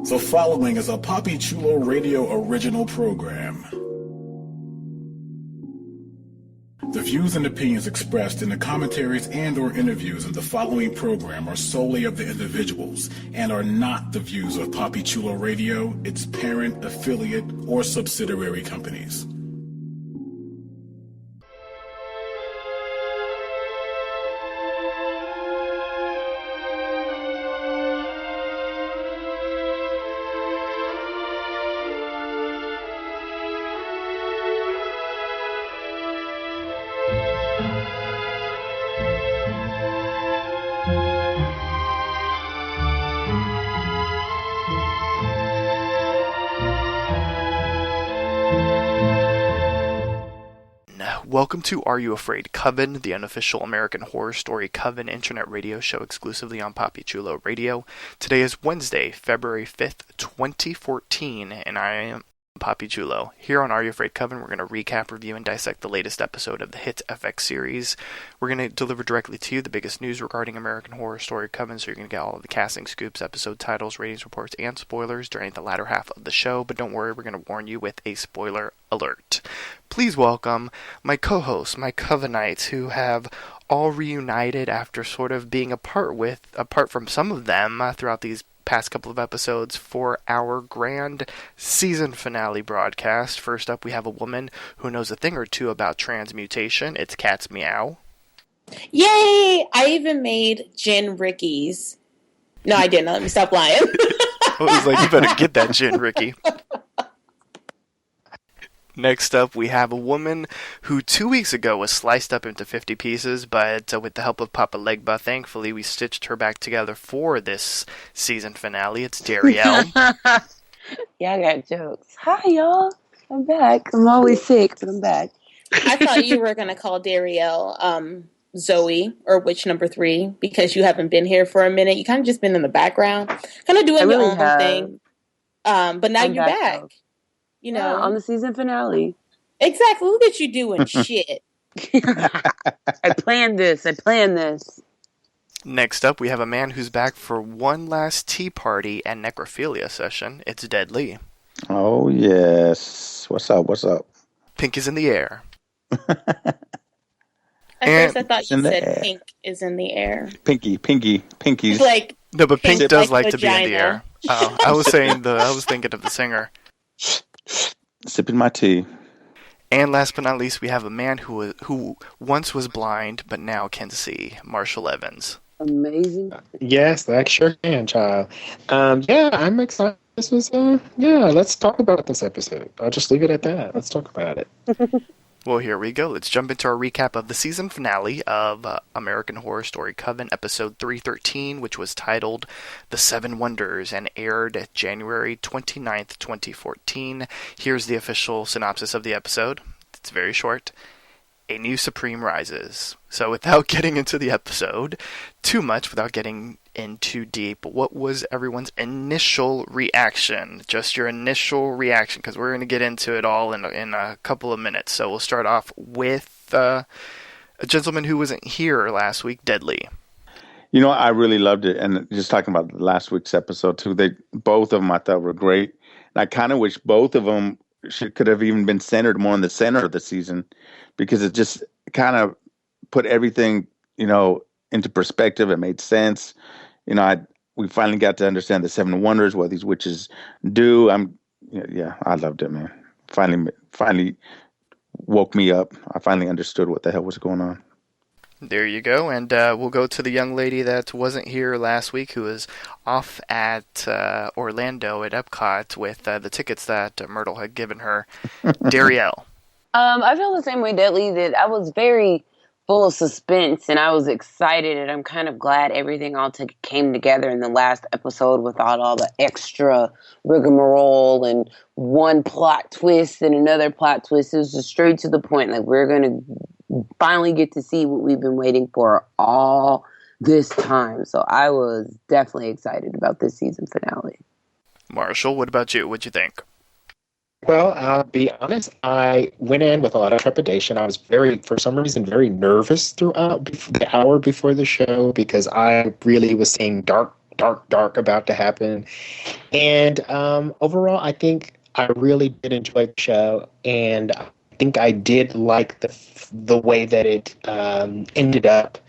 The following is a Papi Chulo Radio original program. The views and opinions expressed in the commentaries and or interviews in the following program are solely of the individuals and are not the views of Papi Chulo Radio, its parent, affiliate, or subsidiary companies. Welcome to Are You Afraid? Coven, the unofficial American Horror Story Coven internet radio show exclusively on Papi Chulo Radio. Today is Wednesday, February 5th, 2014, and I am Papi Chulo. Here on Are You Afraid? Coven, we're going to recap, review, and dissect the latest episode of the hit FX series. We're going to deliver directly to you the biggest news regarding American Horror Story Coven, so you're going to get all of the casting scoops, episode titles, ratings reports, and spoilers during the latter half of the show. But don't worry, we're going to warn you with a spoiler alert. Please welcome my co-hosts, my Covenites, who have all reunited after sort of being apart from some of them throughout these past couple of episodes for our grand season finale broadcast. First up, we have a woman who knows a thing or two about transmutation. It's Cat's Meow. Yay! I even made gin Rickies. No, I didn't. Let me stop lying. I was like, you better get that gin, Ricky. Next up, we have a woman who 2 weeks ago was sliced up into 50 pieces, but with the help of Papa Legba, thankfully, we stitched her back together for this season finale. It's Darielle. Yeah, I got jokes. Hi, y'all. I'm back. I'm always sick, but I'm back. I thought you were going to call Darielle Zoe, or Witch Number 3, because you haven't been here for a minute. You kind of just been in the background, kind of doing your own thing. But now you're back. You know, on the season finale. Exactly. Look at you doing shit. I planned this. Next up, we have a man who's back for one last tea party and necrophilia session. It's Deadly. Oh, yes. What's up? Pink is in the air. At first, I thought you said pink is in the air. Pinkies. Like, no, but pink does like to be vagina. in the air. Oh, I was thinking of the singer. Sipping my tea. And last but not least, we have a man who once was blind but now can see. Marshall Evans. Amazing. Yes, that sure can, child. Yeah, I'm excited. This was, let's talk about this episode. I'll just leave it at that. Let's talk about it. Well, here we go. Let's jump into our recap of the season finale of American Horror Story Coven, episode 313, which was titled The Seven Wonders and aired January 29th, 2014. Here's the official synopsis of the episode. It's very short. A new Supreme rises. So without getting into the episode too much, without getting in too deep, what was everyone's initial reaction? Just your initial reaction, because we're going to get into it all in a couple of minutes. So we'll start off with a gentleman who wasn't here last week, Deadly. You know, I really loved it. And just talking about last week's episode, too, both of them I thought were great. And I kind of wish both of them could have even been centered more in the center of the season, because it just kind of put everything, into perspective. It made sense. We finally got to understand the seven wonders, what these witches do. I loved it, man. Finally woke me up. I finally understood what the hell was going on. There you go, and we'll go to the young lady that wasn't here last week, who was off at Orlando at Epcot with the tickets that Myrtle had given her. Darielle. I feel the same way, Deadly, that I was very full of suspense, and I was excited, and I'm kind of glad everything all came together in the last episode without all the extra rigmarole and one plot twist and another plot twist. It was just straight to the point. Like, we're going to finally get to see what we've been waiting for all this time. So I was definitely excited about this season finale. Marshall, what about you? What'd you think? Well, I'll be honest, I went in with a lot of trepidation. I was for some reason, very nervous throughout the hour before the show, because I really was seeing dark about to happen. And overall, I think I really did enjoy the show, and I think I did like the way that it ended up.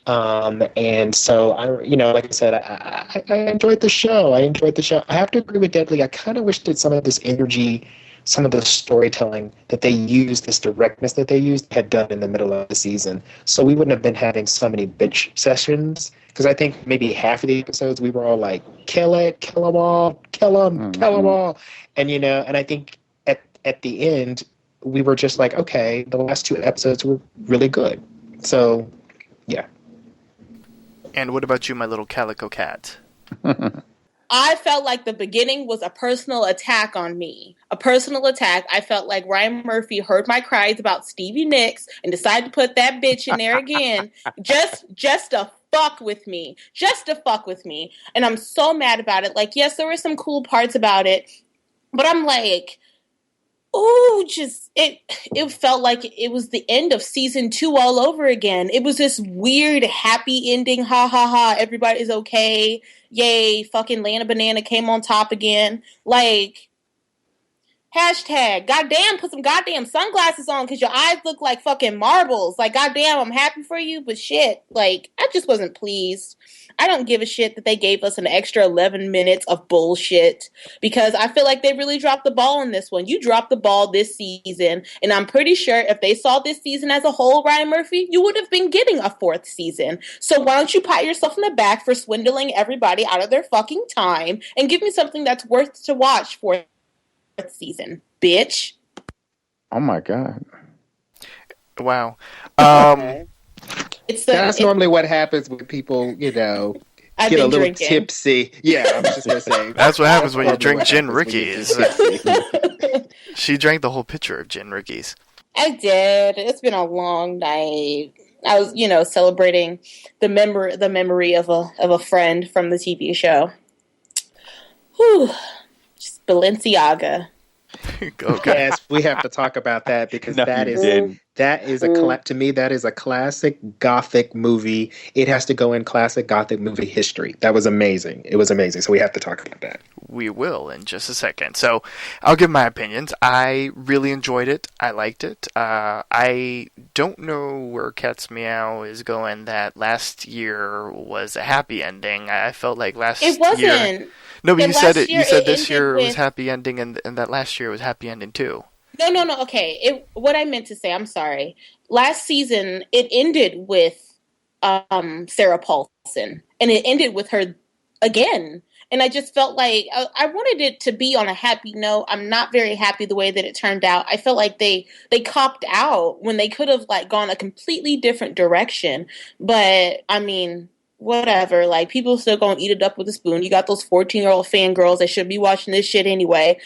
And so like I said, I enjoyed the show. I enjoyed the show. I have to agree with Deadly. I kind of wish that some of this energy, some of the storytelling that they used, this directness that they used, had done in the middle of the season. So we wouldn't have been having so many bitch sessions. Because I think maybe half of the episodes we were all like, kill it, kill them all, kill them all. And I think at the end, we were just like, okay, the last two episodes were really good. So, yeah. And what about you, my little calico cat? I felt like the beginning was a personal attack on me. A personal attack. I felt like Ryan Murphy heard my cries about Stevie Nicks and decided to put that bitch in there again. just to fuck with me. Just to fuck with me. And I'm so mad about it. Like, yes, there were some cool parts about it. But I'm like, ooh, it felt like it was the end of season 2 all over again. It was this weird happy ending, ha ha ha, everybody's okay, yay, fucking Lana Banana came on top again. Like, hashtag, goddamn, put some goddamn sunglasses on because your eyes look like fucking marbles. Like, goddamn, I'm happy for you, but shit, like, I just wasn't pleased. I don't give a shit that they gave us an extra 11 minutes of bullshit because I feel like they really dropped the ball on this one. You dropped the ball this season, and I'm pretty sure if they saw this season as a whole, Ryan Murphy, you would have been getting a 4th season. So why don't you pat yourself in the back for swindling everybody out of their fucking time and give me something that's worth to watch for season, bitch. Oh my God. Wow. That's normally what happens when people, get a little drinking. Tipsy. Yeah, I was just going to say. That's what happens when you drink gin Rickies. She drank the whole pitcher of gin Rickies. I did. It's been a long night. I was, celebrating the memory of a friend from the TV show. Whew. Just Balenciaga. Okay. Yes, we have to talk about that because to me that is a classic Gothic movie. It has to go in classic Gothic movie history. That was amazing. It was amazing. So we have to talk about that. We will in just a second. So I'll give my opinions. I really enjoyed it. I liked it. I don't know where Cat's Meow is going that last year was a happy ending. I felt like it wasn't. No, but you said this year was happy ending, and that last year was happy ending too. No. Okay, what I meant to say, I'm sorry. Last season, it ended with Sarah Paulson, and it ended with her again. And I just felt like I wanted it to be on a happy note. I'm not very happy the way that it turned out. I felt like they copped out when they could have gone a completely different direction. But I mean, whatever, like, people still gonna eat it up with a spoon. You got those 14-year-old fangirls that should be watching this shit anyway,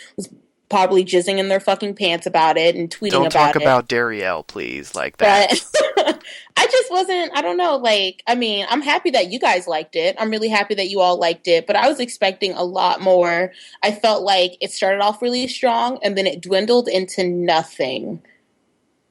probably jizzing in their fucking pants about it and tweeting about it. Don't talk about Darielle, please, like that. But I just wasn't, I don't know, I'm happy that you guys liked it. I'm really happy that you all liked it, but I was expecting a lot more. I felt like it started off really strong, and then it dwindled into nothing.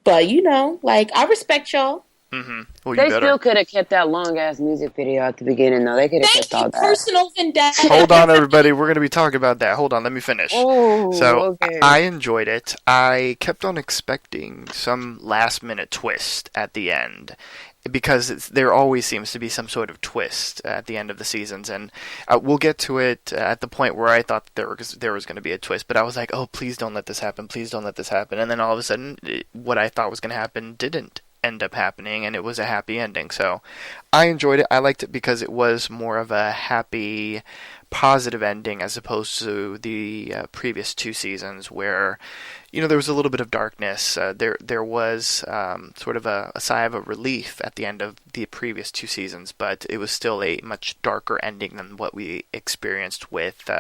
But, I respect y'all. Mm-hmm. Well, they still could have kept that long ass music video at the beginning, though. They could have kept all that. Personal vendetta. Hold on, everybody. We're going to be talking about that. Hold on, let me finish. Okay. I enjoyed it. I kept on expecting some last minute twist at the end, because there always seems to be some sort of twist at the end of the seasons, and we'll get to it at the point where I thought there was going to be a twist, but I was like, oh, please don't let this happen, and then all of a sudden, what I thought was going to happen didn't end up happening, and it was a happy ending. So I enjoyed it. I liked it because it was more of a happy, positive ending as opposed to the previous 2 seasons where there was a little bit of darkness. There was sort of a sigh of relief at the end of the previous 2 seasons, but it was still a much darker ending than what we experienced with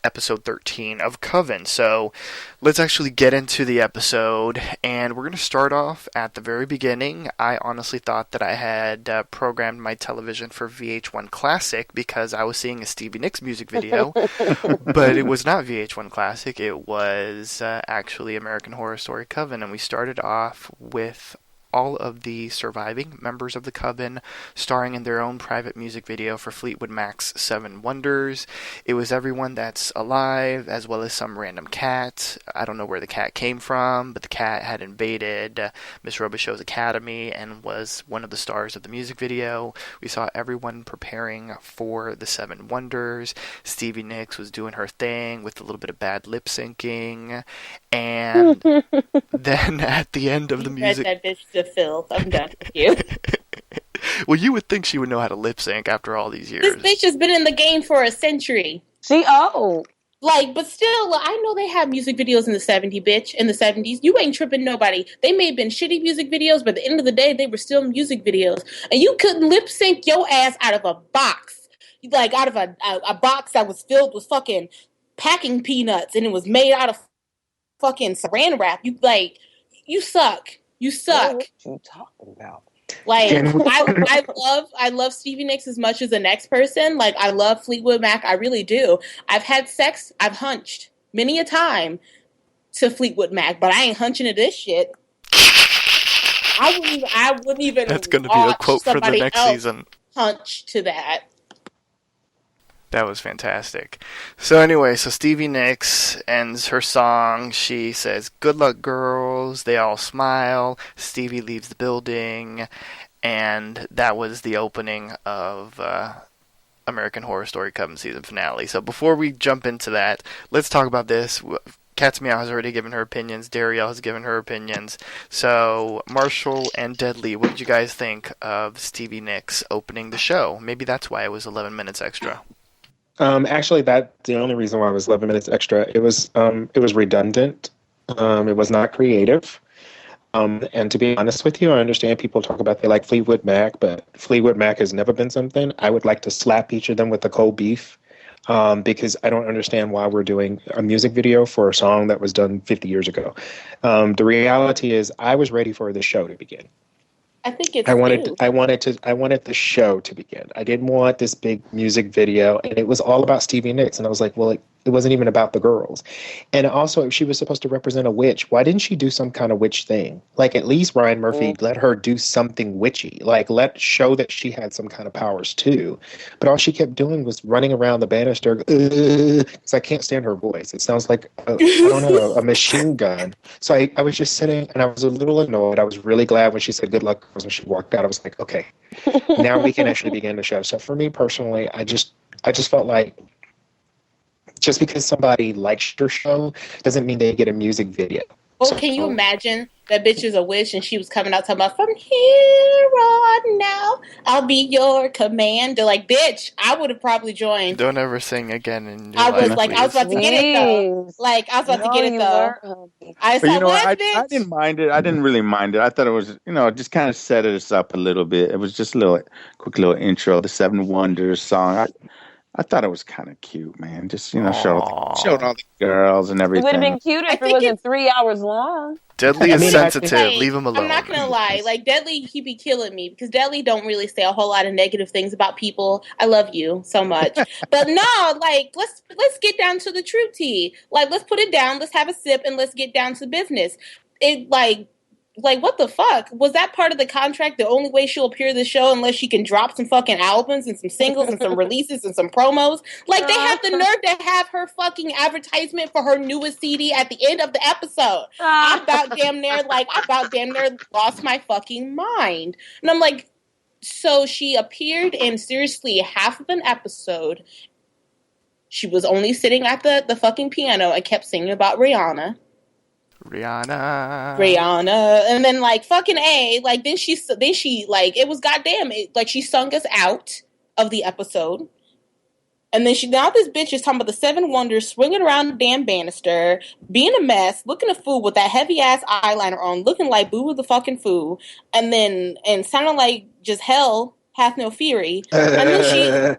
episode 13 of Coven. So let's actually get into the episode, and we're going to start off at the very beginning. I honestly thought that I had programmed my television for VH1 Classic because I was seeing a Stevie Nicks music video, but it was not VH1 Classic. It was actually American Horror Story Coven, and we started off with all of the surviving members of the Coven starring in their own private music video for Fleetwood Mac's Seven Wonders. It was everyone that's alive, as well as some random cat. I don't know where the cat came from, but the cat had invaded Miss Robichaux's academy and was one of the stars of the music video. We saw everyone preparing for the Seven Wonders. Stevie Nicks was doing her thing with a little bit of bad lip syncing, and then at the end of the music, that bitch to filth. I'm done with you. Well, you would think she would know how to lip sync after all these years. This bitch has been in the game for a century. But still, I know they have music videos in the 70s, bitch. In the 70s, you ain't tripping nobody. They may have been shitty music videos, but at the end of the day, they were still music videos, and you couldn't lip sync your ass out of a box, like out of a box that was filled with fucking packing peanuts, and it was made out of fucking saran wrap. You suck. You suck. What you talking about? Like, I love Stevie Nicks as much as the next person. Like, I love Fleetwood Mac. I really do. I've had sex. I've hunched many a time to Fleetwood Mac, but I ain't hunching to this shit. I wouldn't even. That's going to be a quote for the next season. Hunch to that. That was fantastic. So anyway, Stevie Nicks ends her song. She says, "Good luck, girls." They all smile. Stevie leaves the building. And that was the opening of American Horror Story Coven season finale. So before we jump into that, let's talk about this. Cat's Meow has already given her opinions. Darielle has given her opinions. So, Marshall and Deadly, what did you guys think of Stevie Nicks opening the show? Maybe that's why it was 11 minutes extra. Actually, that's the only reason why it was 11 minutes extra. It was redundant. It was not creative. And to be honest with you, I understand people talk about they like Fleetwood Mac, but Fleetwood Mac has never been something. I would like to slap each of them with a cold beef because I don't understand why we're doing a music video for a song that was done 50 years ago. The reality is I was ready for the show to begin. I think it's. I wanted the show to begin. I didn't want this big music video, and it was all about Stevie Nicks. And I was like, well, it wasn't even about the girls. And also, if she was supposed to represent a witch, why didn't she do some kind of witch thing? Like, at least Ryan Murphy let her do something witchy. Like, show that she had some kind of powers too. But all she kept doing was running around the banister, because I can't stand her voice. It sounds like a machine gun. So I was just sitting, and I was a little annoyed. I was really glad when she said "good luck" when she walked out. I was like, okay, now we can actually begin the show. So for me personally, I just felt like just because somebody likes your show doesn't mean they get a music video. Well, can you imagine that bitch is a witch and she was coming out talking about, "From here on now, I'll be your command." They're like, bitch, I would have probably joined. Don't ever sing again in your I life, was like, please. I was about to get it though. I said, bitch? I didn't mind it. I didn't really mind it. I thought it was, it just kind of set us up a little bit. It was just a quick little intro, the Seven Wonders song. I thought it was kind of cute, man. Just, showed all the girls and everything. It would have been cute if it wasn't 3 hours long. Deadly is sensitive. Leave him alone. I'm not going to lie. Like, Deadly, he be killing me because Deadly don't really say a whole lot of negative things about people. I love you so much. But no, like, let's get down to the true tea. Like, let's put it down. Let's have a sip and let's get down to business. Like, what the fuck? Was that part of the contract? The only way she'll appear in the show unless she can drop some fucking albums and some singles and some releases and some promos? Like, they have the nerve to have her fucking advertisement for her newest CD at the end of the episode. I about damn near lost my fucking mind. And I'm like, so she appeared in seriously half of an episode. She was only sitting at the fucking piano and kept singing about Rihanna. And then like fucking like then she like it was goddamn it, like she sung us out of the episode, and then now this bitch is talking about the Seven Wonders, swinging around the damn banister, being a mess, looking a fool with that heavy ass eyeliner on, looking like Boo the fucking fool, and sounding like just hell hath no fury, and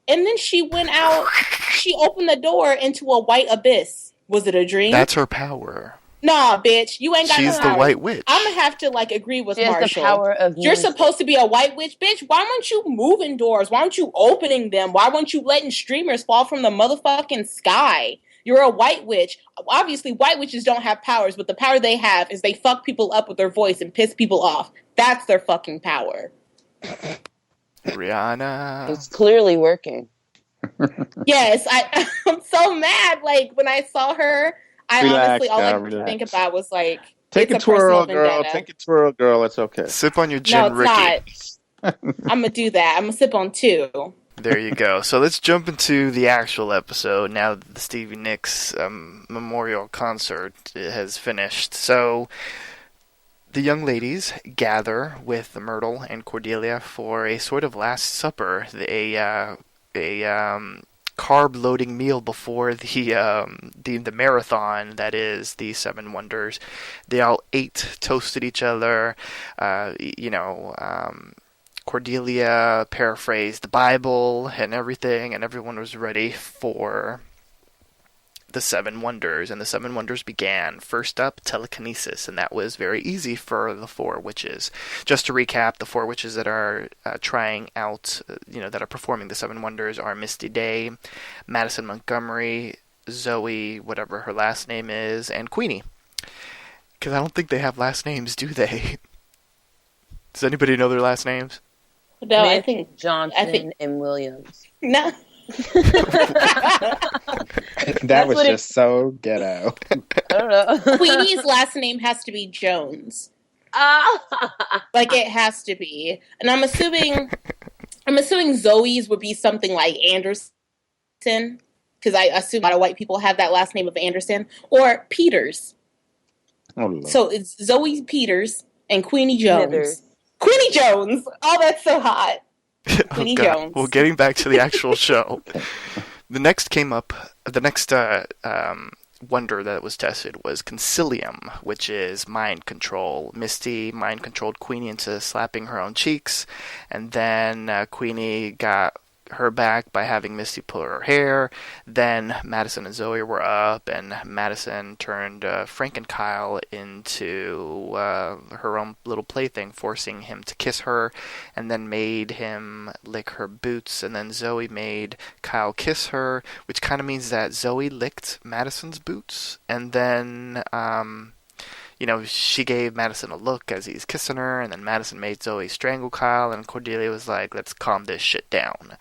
then she went out. She opened the door into a white abyss. Was it a dream? That's her power. Nah, bitch, you ain't got She's no power. the white witch. I'm gonna have to agree with Marshall. The power of You're supposed to be a white witch, bitch. Why weren't you moving doors? Why weren't you opening them? Why weren't you letting streamers fall from the motherfucking sky? You're a white witch. Obviously, white witches don't have powers, but the power they have is they fuck people up with their voice and piss people off. That's their fucking power. Rihanna. It's clearly working. Yes, I'm so mad. Like, when I saw her, Relax, all I relax. could think about was like, take it's a twirl, personal girl. vendetta. Take a twirl, girl. It's okay. Sip on your gin, No, it's Ricky. not. I'm gonna do that. I'm gonna sip on 2. There you go. So let's jump into the actual episode now that the Stevie Nicks memorial concert has finished. So the young ladies gather with Myrtle and Cordelia for a sort of last supper, a carb-loading meal before the marathon that is the Seven Wonders. They all ate, toasted each other, Cordelia paraphrased the Bible and everything, and everyone was ready for the Seven Wonders. And the Seven Wonders began. First up, telekinesis, and that was very easy for the 4 witches. Just to recap, the 4 witches that are trying out, that are performing the Seven Wonders are Misty Day, Madison Montgomery, Zoe, whatever her last name is, and Queenie. Because I don't think they have last names, do they? Does anybody know their last names? No, Mitch, I think Johnson and Williams. No. That was just so ghetto. I don't know. Queenie's last name has to be Jones. Like, it has to be. And I'm assuming Zoe's would be something like Anderson, because I assume a lot of white people have that last name of Anderson, or Peters. Oh, Lord. So it's Zoe Peters and Queenie Jones. Smithers. Queenie Jones! Oh, that's so hot. Queenie Jones. Well, getting back to the actual show. The next wonder that was tested was Concilium, which is mind control. Misty mind controlled Queenie into slapping her own cheeks, and then Queenie got her back by having Misty pull her hair. Then Madison and Zoe were up, and Madison turned Frank and Kyle into her own little plaything, forcing him to kiss her, and then made him lick her boots. And then Zoe made Kyle kiss her, which kind of means that Zoe licked Madison's boots, and then she gave Madison a look as he's kissing her, and then Madison made Zoe strangle Kyle, and Cordelia was like, let's calm this shit down.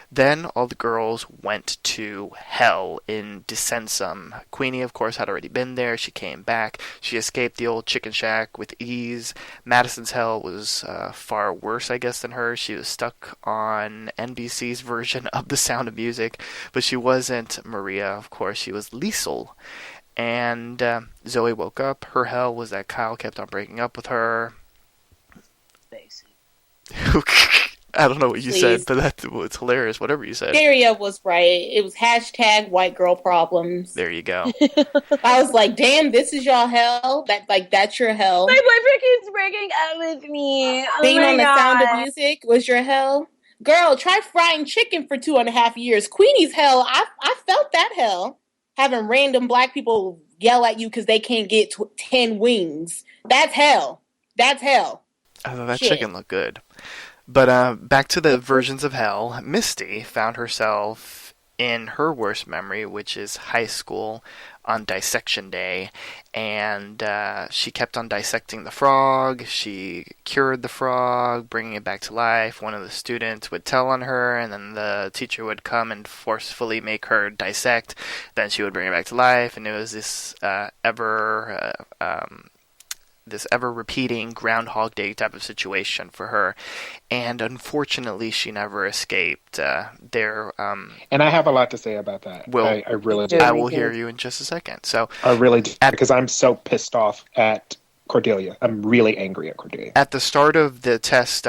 Then all the girls went to hell in Descensum. Queenie, of course, had already been there. She came back. She escaped the old chicken shack with ease. Madison's hell was far worse, I guess, than hers. She was stuck on NBC's version of The Sound of Music, but she wasn't Maria, of course. She was Liesel. And Zoe woke up. Her hell was that Kyle kept on breaking up with her. I don't know what you said, but it's hilarious. Whatever you said. Daria was right. It was # white girl problems. There you go. I was like, damn, this is y'all hell? That's your hell? My boyfriend keeps breaking up with me. Being on The Sound of Music was your hell? Girl, try frying chicken for 2.5 years. Queenie's hell, I felt that hell. Having random black people yell at you because they can't get 10 wings. That's hell. That's hell. Oh, that chicken looked good. But back to the versions of hell. Misty found herself in her worst memory, which is high school, on dissection day, and she kept on dissecting the frog. She cured the frog, bringing it back to life. One of the students would tell on her, and then the teacher would come and forcefully make her dissect. Then she would bring it back to life, and it was this ever-repeating Groundhog Day type of situation for her. And unfortunately, she never escaped. And I have a lot to say about that. Well, I really do. I will hear you in just a second. So I really do, because I'm so pissed off at Cordelia. I'm really angry at Cordelia. At the start of the test,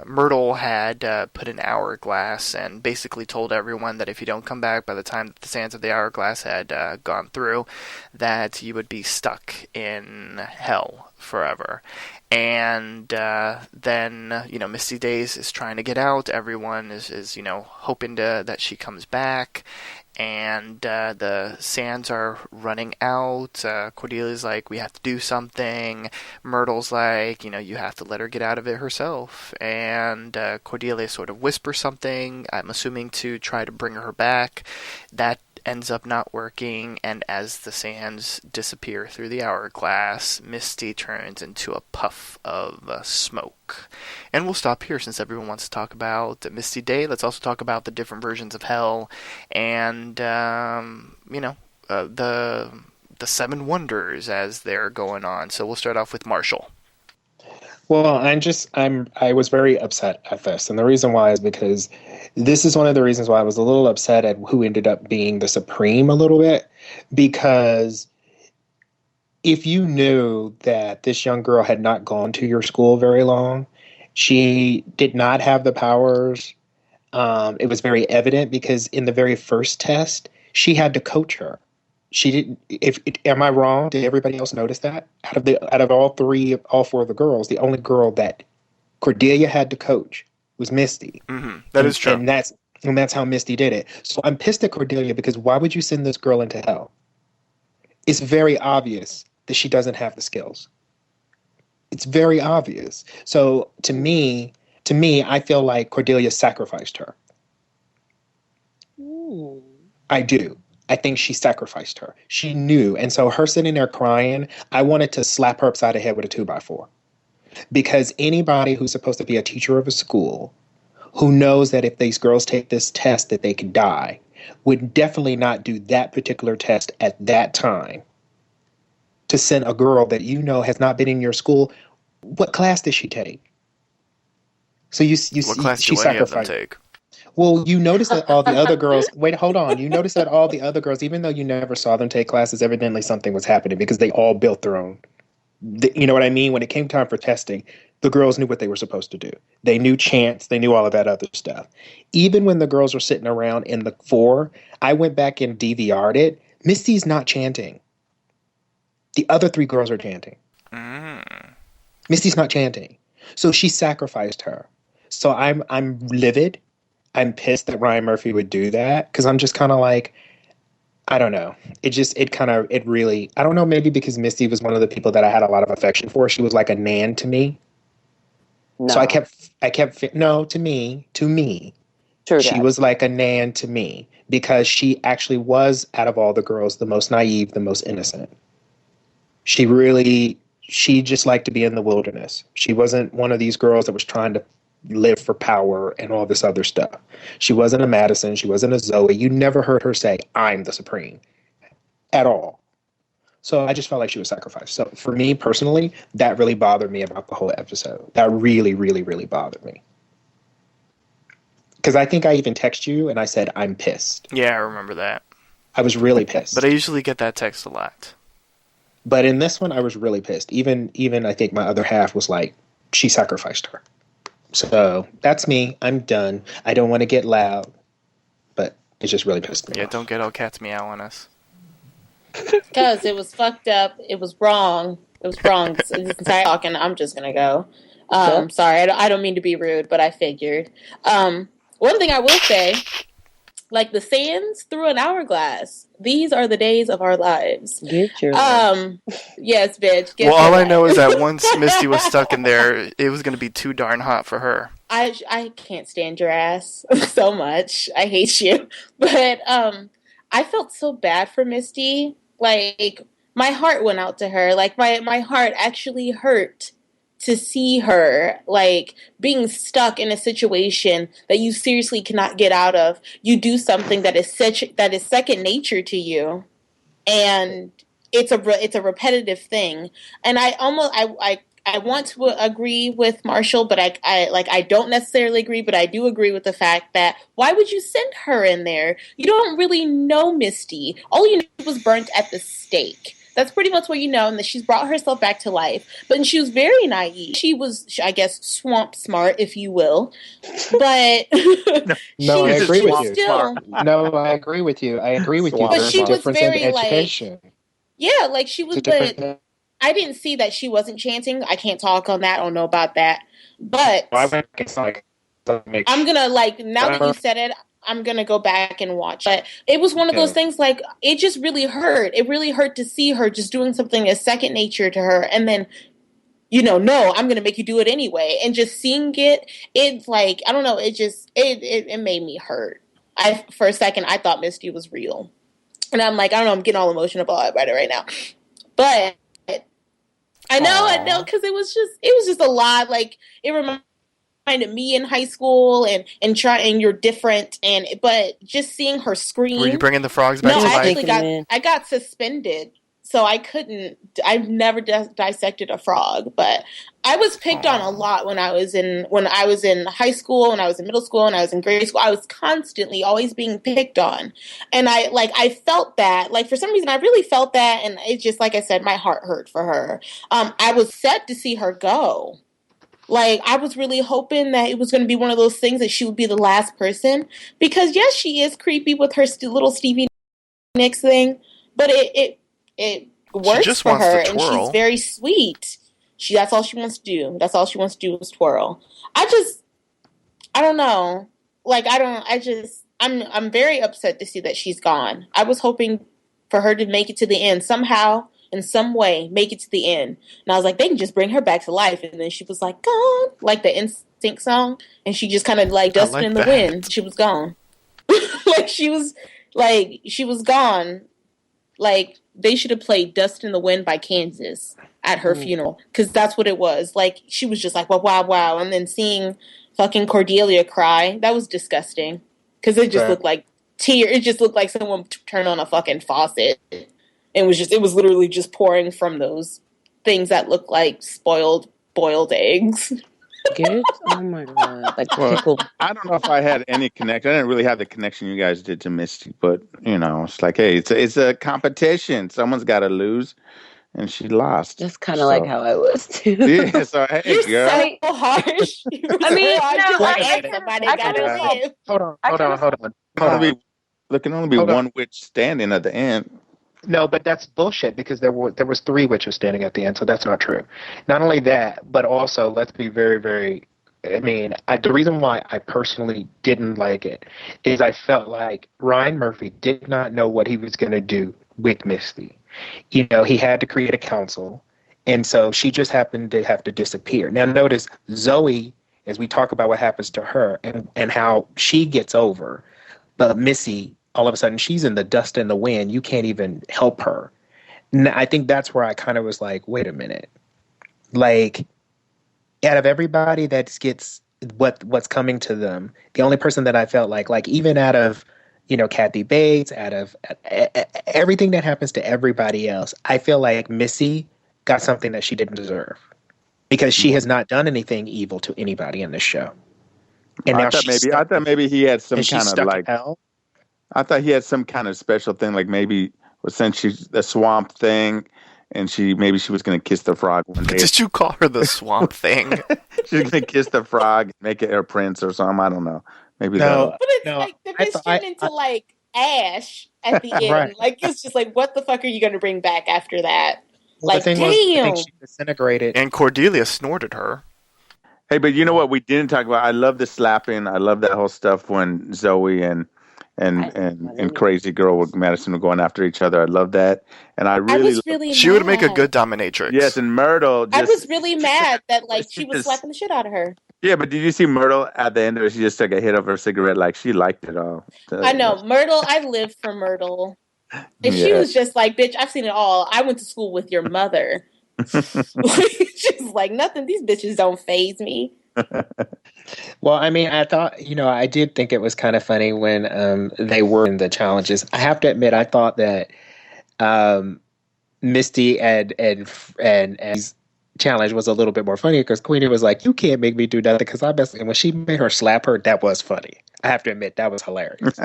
Myrtle had put an hourglass and basically told everyone that if you don't come back by the time that the sands of the hourglass had gone through, that you would be stuck in hell forever. And then, Misty Days is trying to get out. Everyone is hoping that she comes back. And the sands are running out. Cordelia's like, we have to do something. Myrtle's like, you have to let her get out of it herself. And Cordelia sort of whispers something, I'm assuming to try to bring her back. That ends up not working, and as the sands disappear through the hourglass, Misty turns into a puff of smoke. And we'll stop here since everyone wants to talk about Misty Day. Let's also talk about the different versions of Hell and, the Seven Wonders as they're going on. So we'll start off with Marshall. Well, I was very upset at this. And the reason why is because this is one of the reasons why I was a little upset at who ended up being the Supreme a little bit. Because if you knew that this young girl had not gone to your school very long, she did not have the powers. It was very evident because in the very first test, she had to coach her. She didn't. Am I wrong? Did everybody else notice that? Out of all four of the girls, the only girl that Cordelia had to coach was Misty. Mm-hmm. That is true. And that's how Misty did it. So I'm pissed at Cordelia because why would you send this girl into hell? It's very obvious that she doesn't have the skills. It's very obvious. So to me, I feel like Cordelia sacrificed her. Ooh. I do. I think she sacrificed her. She knew. And so her sitting there crying, I wanted to slap her upside the head with a 2x4. Because anybody who's supposed to be a teacher of a school who knows that if these girls take this test that they could die would definitely not do that particular test at that time to send a girl that has not been in your school. What class did she take? So what class she do any of them sacrificed. take? Well, you notice that all the other girls, wait, hold on. You notice that all the other girls, even though you never saw them take classes, evidently something was happening because they all built their own. You know what I mean? When it came time for testing, the girls knew what they were supposed to do. They knew chants. They knew all of that other stuff. Even when the girls were sitting around in the 4, I went back and DVR'd it. Misty's not chanting. The other 3 girls are chanting. Mm. Misty's not chanting. So she sacrificed her. So I'm livid. I'm pissed that Ryan Murphy would do that because I'm just kind of like, I don't know. It really, I don't know, maybe because Misty was one of the people that I had a lot of affection for. She was like a nan to me. No. So to me, True she that. was like a nan to me because she actually was, out of all the girls, the most naive, the most innocent. She just liked to be in the wilderness. She wasn't one of these girls that was trying to live for power and all this other stuff. She wasn't a Madison. She wasn't a Zoe. You never heard her say, I'm the Supreme at all. So I just felt like she was sacrificed. So for me personally, that really bothered me about the whole episode. That really, really, really bothered me. Because I think I even texted you and I said, I'm pissed. Yeah, I remember that. I was really pissed. But I usually get that text a lot. But in this one, I was really pissed. Even I think my other half was like, she sacrificed her. So that's me. I'm done. I don't want to get loud, but it just really pissed me off. Yeah, don't get all cats meow on us. Because it was fucked up. It was wrong. It was wrong. Since I'm talking, I'm just going to go. Sure. Sorry, I don't mean to be rude, but I figured. One thing I will say, like the sands through an hourglass, these are the days of our lives. Get your yes, bitch. Well, all I know is that once Misty was stuck in there, it was going to be too darn hot for her. I can't stand your ass so much. I hate you. But I felt so bad for Misty. Like, my heart went out to her. Like, my heart actually hurt to see her, like, being stuck in a situation that you seriously cannot get out of. You do something that is second nature to you, and it's a repetitive thing. And I want to agree with Marshall, but I don't necessarily agree, but I do agree with the fact that why would you send her in there? You don't really know Misty. All you know was burnt at the stake. That's pretty much what you know, and that she's brought herself back to life. But she was very naive. She was, I guess, swamp smart, if you will. But no, I agree with you. Still, no, I agree with you. I agree with you. But There's she a was difference very in education. yeah, like she was, but I didn't see that she wasn't chanting. I can't talk on that. I don't know about that. But I'm gonna now that you said it, I'm gonna go back and watch. But it was one of those things it just really hurt. It really hurt to see her just doing something as second nature to her, and then no, I'm gonna make you do it anyway. And just seeing it, it's I don't know. It just it made me hurt. For a second I thought Misty was real, and I'm I don't know. I'm getting all emotional about it right now, but. I know, because it was just a lot. It reminded me in high school, and you're different, but just seeing her scream. Were you bringing the frogs back to life? I got suspended, so I couldn't. I've never dissected a frog, but I was picked on a lot when I was in high school, when I was in middle school, and I was in grade school. I was constantly always being picked on, and I felt that. For some reason, I really felt that, and it just, like I said, my heart hurt for her. I was sad to see her go. I was really hoping that it was going to be one of those things that she would be the last person, because yes, she is creepy with her little Stevie Nicks thing, but it works for her, and she's very sweet. That's all she wants to do. That's all she wants to do is twirl. I don't know. I'm very upset to see that she's gone. I was hoping for her to make it to the end somehow, in some way, make it to the end. And I was they can just bring her back to life. And then she was gone, like the NSYNC song. And she just kind of dusted in the wind. She was gone. she was gone. They should have played Dust in the Wind by Kansas at her funeral, because that's what it was. She was just wow. And then seeing fucking Cordelia cry, that was disgusting, because it just looked like tears. It just looked like someone turned on a fucking faucet. It was literally just pouring from those things that look like boiled eggs. Good? Oh my god! I don't know if I had any connection. I didn't really have the connection you guys did to Misty, but it's hey, it's a competition. Someone's got to lose, and she lost. That's kind of like how I was too. Yeah. So hey, you're girl. so harsh. I mean, somebody gotta live. Hold on. There can only be one witch standing at the end. No, but that's bullshit, because there was 3 witches standing at the end, so that's not true. Not only that, but also, let's be very, very. I mean, the reason why I personally didn't like it is I felt like Ryan Murphy did not know what he was going to do with Misty. He had to create a council, and so she just happened to have to disappear. Now, notice Zoe, as we talk about what happens to her and how she gets over, but Missy, all of a sudden, she's in the dust and the wind. You can't even help her. And I think that's where I kind of was wait a minute. Out of everybody that gets what's coming to them, the only person that I felt like even out of, Kathy Bates, out of everything that happens to everybody else, I feel like Missy got something that she didn't deserve, because she has not done anything evil to anybody in this show. And I thought maybe he had some kind of hell. I thought he had some kind of special thing, maybe since she's the swamp thing, and maybe she was going to kiss the frog one day. Did you call her the swamp thing? She's going to kiss the frog, make it her prince or something. I don't know. Maybe no. But it's the bitch turned into ash at the end. Right. It's just what the fuck are you going to bring back after that? Well, damn. I think she disintegrated. And Cordelia snorted her. Hey, but you know what we didn't talk about? I love the slapping. I love that whole stuff when Zoe and Crazy Girl with Madison were going after each other. I love that, and I was really she would make a good dominatrix. Yes, and Myrtle. I was really mad that she was slapping the shit out of her. Yeah, but did you see Myrtle at the end of it? She just took a hit of her cigarette, she liked it all. I know Myrtle. I lived for Myrtle, and she was just bitch. I've seen it all. I went to school with your mother. She's nothing. These bitches don't faze me. Well, I mean, I thought, I did think it was kind of funny when they were in the challenges. I have to admit, I thought that Misty and challenge was a little bit more funny, because Queenie was like, "You can't make me do nothing," because and when she made her slap her, that was funny. I have to admit, that was hilarious,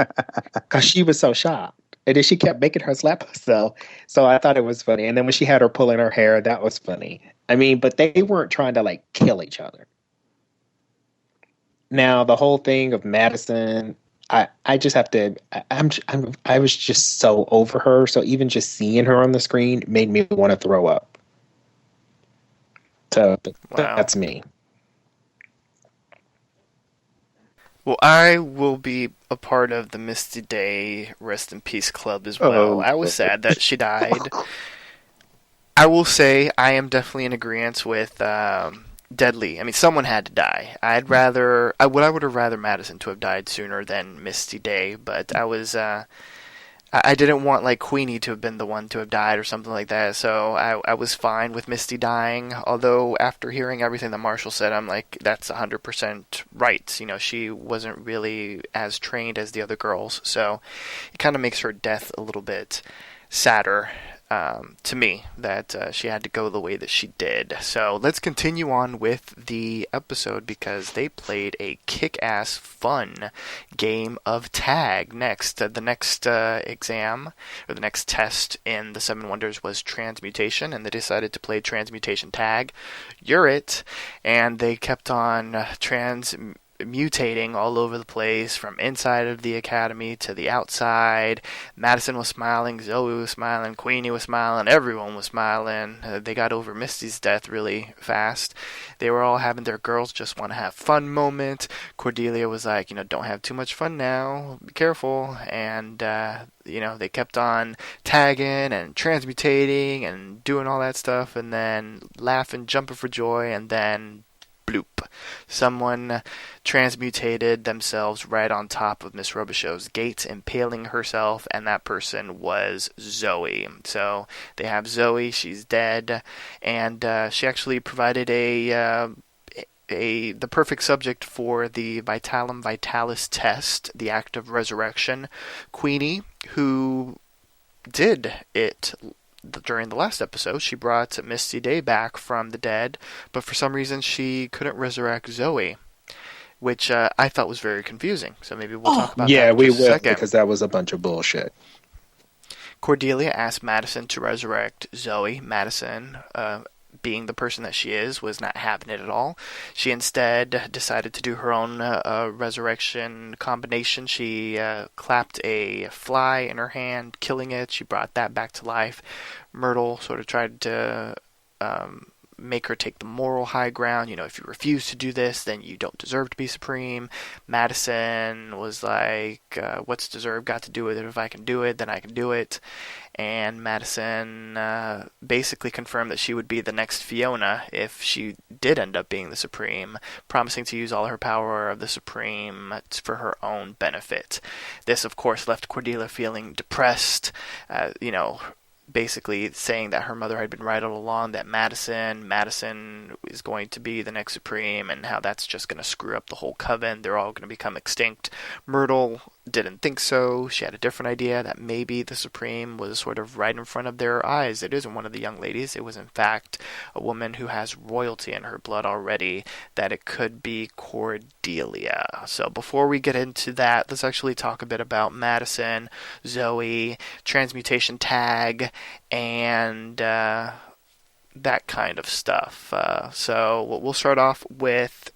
because she was so shocked. And then she kept making her slap herself. So I thought it was funny. And then when she had her pulling her hair, that was funny. I mean, but they weren't trying to kill each other. Now, the whole thing of Madison, I just have to, I was just so over her. So even just seeing her on the screen made me want to throw up. So Wow. that's me. Well, I will be a part of the Misty Day Rest in Peace Club as well. I was sad that she died. I will say I am definitely in agreement with Deadly. I mean, someone had to die. I would have rather Madison to have died sooner than Misty Day, but I didn't want like Queenie to have been the one to have died or something like that, so I was fine with Misty dying. Although after hearing everything that Marshall said, I'm like, that's 100% right. You know, she wasn't really as trained as the other girls, so it kind of makes her death a little bit sadder. To me, that she had to go the way that she did. So let's continue on with the episode because they played a kick-ass fun game of tag next. The next exam, or the next test in the Seven Wonders was transmutation, and they decided to play transmutation tag. You're it, and they kept on mutating all over the place from inside of the academy to the outside. Madison was smiling, Zoe was smiling, Queenie was smiling, everyone was smiling. They got over Misty's death really fast. They were all having their girls just want to have fun moment. Cordelia was like, don't have too much fun now, be careful. And they kept on tagging and transmutating and doing all that stuff and then laughing, jumping for joy, and then bloop. Someone transmutated themselves right on top of Miss Robichaux's gate, impaling herself, and that person was Zoe. So they have Zoe, she's dead, and she actually provided the perfect subject for the Vitalum Vitalis test, the act of resurrection. Queenie, who did it during the last episode, she brought Misty Day back from the dead, but for some reason she couldn't resurrect Zoe, which I thought was very confusing. So maybe we'll talk about that in just a second. Yeah, we will, because that was a bunch of bullshit. Cordelia asked Madison to resurrect Zoe. Madison, being the person that she is, was not having it at all. She instead decided to do her own resurrection combination. She clapped a fly in her hand, killing it. She brought that back to life. Myrtle sort of tried to make her take the moral high ground. If you refuse to do this, then you don't deserve to be supreme. Madison was like, what's deserved got to do with it? If I can do it, then I can do it. And Madison basically confirmed that she would be the next Fiona if she did end up being the Supreme, promising to use all her power of the Supreme for her own benefit. This, of course, left Cordelia feeling depressed, basically saying that her mother had been right all along, that Madison is going to be the next Supreme, and how that's just going to screw up the whole coven. They're all going to become extinct. Myrtle didn't think so. She had a different idea, that maybe the Supreme was sort of right in front of their eyes. It isn't one of the young ladies. It was, in fact, a woman who has royalty in her blood already, that it could be Cordelia. So before we get into that, let's actually talk a bit about Madison, Zoe, transmutation tag, and that kind of stuff. So we'll start off with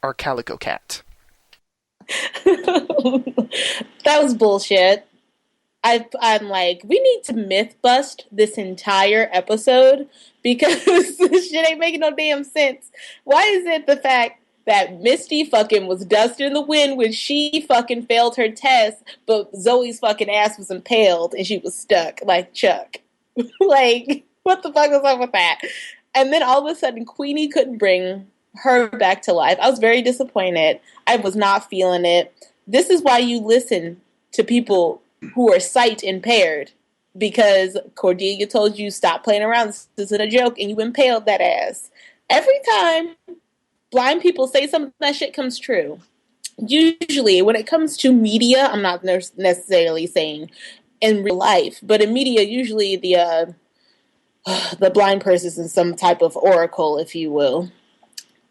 our Calico Cat. That was bullshit. I'm like, we need to myth bust this entire episode because this shit ain't making no damn sense. Why is it the fact that Misty fucking was dust in the wind when she fucking failed her test, but Zoe's fucking ass was impaled and she was stuck like Chuck? Like, what the fuck was up with that? And then all of a sudden, Queenie couldn't bring her back to life. I was very disappointed. I was not feeling it. This is why you listen to people who are sight impaired, because Cordelia told you stop playing around. This isn't a joke, and you impaled that ass. Every time blind people say something, that shit comes true. Usually, when it comes to media, I'm not necessarily saying in real life, but in media, usually the blind person is some type of oracle, if you will.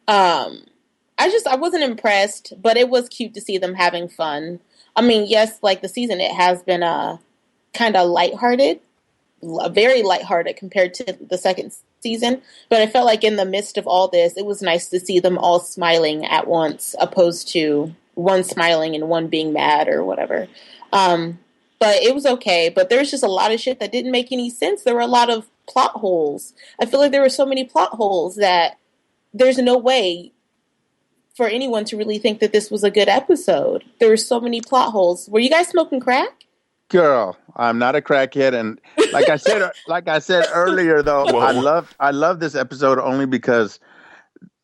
I wasn't impressed, but it was cute to see them having fun. I mean, yes, like the season, it has been kind of lighthearted, very lighthearted compared to the second season. But I felt like in the midst of all this, it was nice to see them all smiling at once, opposed to one smiling and one being mad or whatever. But it was okay. But there was just a lot of shit that didn't make any sense. There were a lot of plot holes. I feel like there were so many plot holes that there's no way for anyone to really think that this was a good episode. There were so many plot holes. Were you guys smoking crack? Girl, I'm not a crackhead, and like I said earlier, though, Whoa. I love this episode only because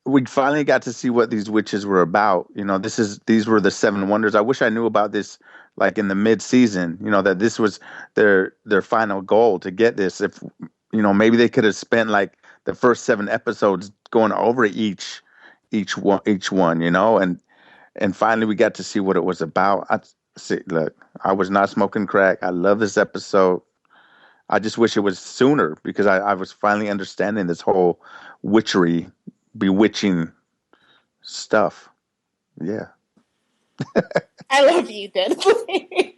we finally got to see what these witches were about. You know, these were the seven wonders. I wish I knew about this like in the mid-season. You know, that this was their final goal to get this. If maybe they could have spent like the first 7 episodes going over each one. And finally we got to see what it was about. Look, I was not smoking crack. I love this episode. I just wish it was sooner because I was finally understanding this whole witchery, bewitching stuff. Yeah. I love you, Deadly.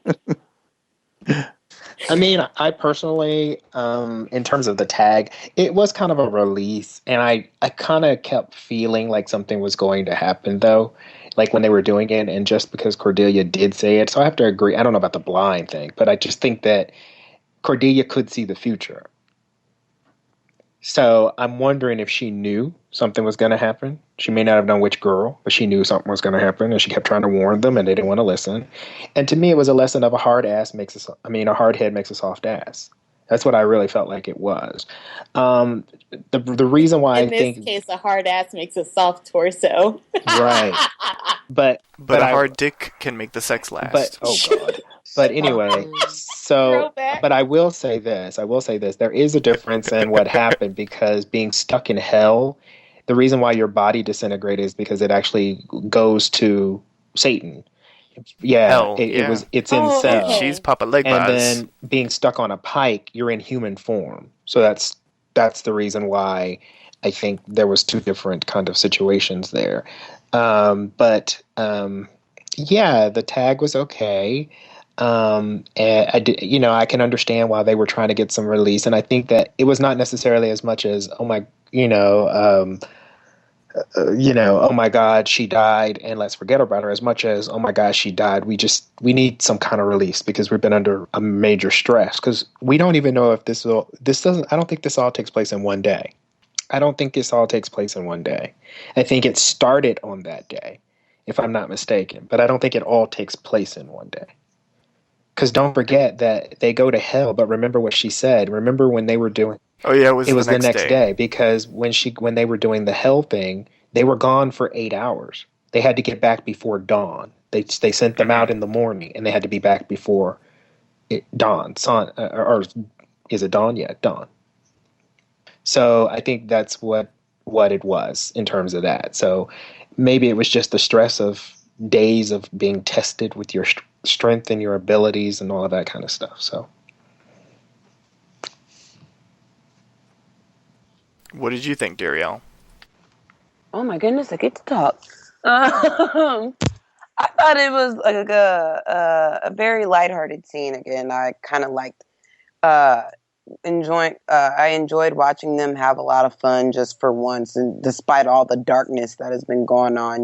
I mean, I personally, in terms of the tag, it was kind of a release, and I kind of kept feeling like something was going to happen, though, like when they were doing it, and just because Cordelia did say it, so I have to agree. I don't know about the blind thing, but I just think that Cordelia could see the future. So I'm wondering if she knew something was going to happen. She may not have known which girl, but she knew something was going to happen, and she kept trying to warn them, and they didn't want to listen. And to me, it was a lesson of a hard head makes a soft ass. That's what I really felt like it was. The reason why in this case, a hard ass makes a soft torso. Right, but a hard dick can make the sex last. But oh god. But anyway, but I will say this. There is a difference in what happened because being stuck in hell, the reason why your body disintegrated is because it actually goes to Satan. Yeah, hell, it's in cell. Okay. She's Papa Leg And then being stuck on a pike, you're in human form. So that's the reason why I think there was 2 different kind of situations there. But the tag was okay. And I can understand why they were trying to get some release, and I think that it was not necessarily as much as oh my god, she died and let's forget about her, as much as oh my god, she died. We need some kind of release because we've been under a major stress, because we don't even know if I don't think this all takes place in one day. I think it started on that day, if I'm not mistaken, but I don't think it all takes place in one day. Because don't forget that they go to hell, but remember what she said. Remember when they were doing... Oh, yeah, it was the next day. Because when they were doing the hell thing, they were gone for 8 hours. They had to get back before dawn. They sent them out in the morning, and they had to be back before dawn. Or is it dawn? Yeah, dawn. So I think that's what it was in terms of that. So maybe it was just the stress of days of being tested with your strength and your abilities and all of that kind of stuff. So, what did you think, Darielle? Oh my goodness, I get to talk. I thought it was like a very lighthearted scene. Again, I kind of liked I enjoyed watching them have a lot of fun just for once, and despite all the darkness that has been going on,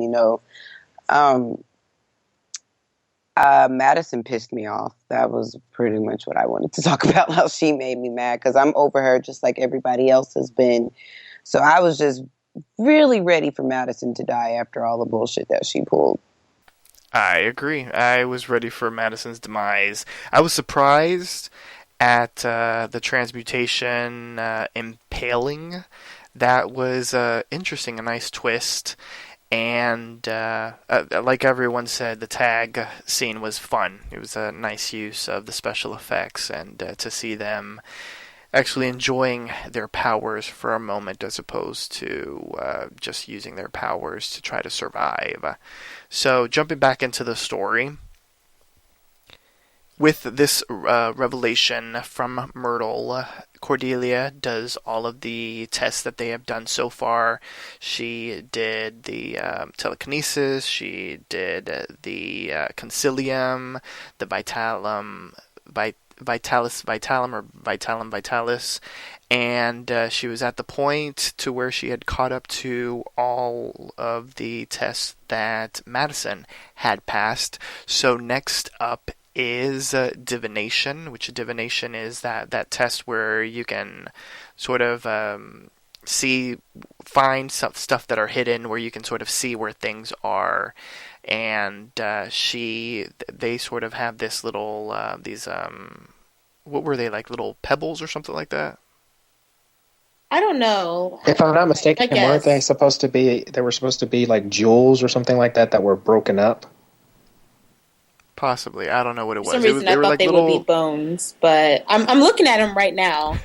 Madison pissed me off. That was pretty much what I wanted to talk about, how she made me mad, because I'm over her just like everybody else has been. So I was just really ready for Madison to die after all the bullshit that she pulled. I agree. I was ready for Madison's demise. I was surprised at the transmutation impaling. That was interesting, a nice twist. And like everyone said, the tag scene was fun. It was a nice use of the special effects, and to see them actually enjoying their powers for a moment as opposed to just using their powers to try to survive. So jumping back into the story, with this revelation from Myrtle, Cordelia does all of the tests that they have done so far. She did the telekinesis, she did the concilium, the vitalum vitalis, and she was at the point to where she had caught up to all of the tests that Madison had passed. So next up is divination, which divination is that test where you can sort of find stuff that are hidden, where you can sort of see where things are. And they sort of have this little what were they, like little pebbles or something like that? I don't know. If I'm not mistaken, weren't they supposed to be? They were supposed to be like jewels or something like that were broken up. Possibly, I don't know what it was. For some reason, I thought they would be bones, but I'm looking at them right now.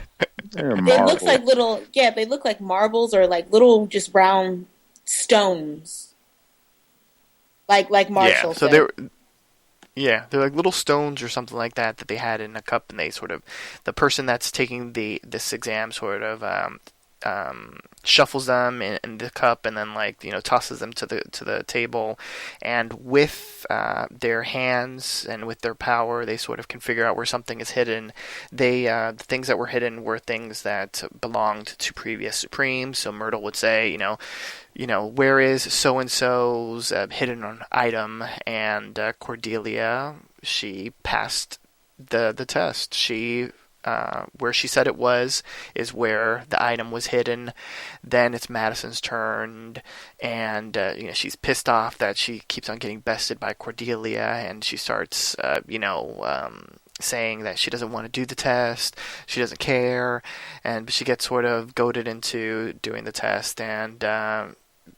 It looks like little, they look like marbles or like little just round stones, like Marshall. Yeah, so they're like little stones or something like that they had in a cup, and they sort of, the person that's taking this exam sort of shuffles them in the cup, and then tosses them to the table, and with their hands and with their power, they sort of can figure out where something is hidden. The things that were hidden were things that belonged to previous Supremes. So Myrtle would say, where is so and so's hidden item? And Cordelia, she passed the test. She where she said it was is where the item was hidden. Then it's Madison's turn, and she's pissed off that she keeps on getting bested by Cordelia, and she starts saying that she doesn't want to do the test, she doesn't care, and she gets sort of goaded into doing the test, and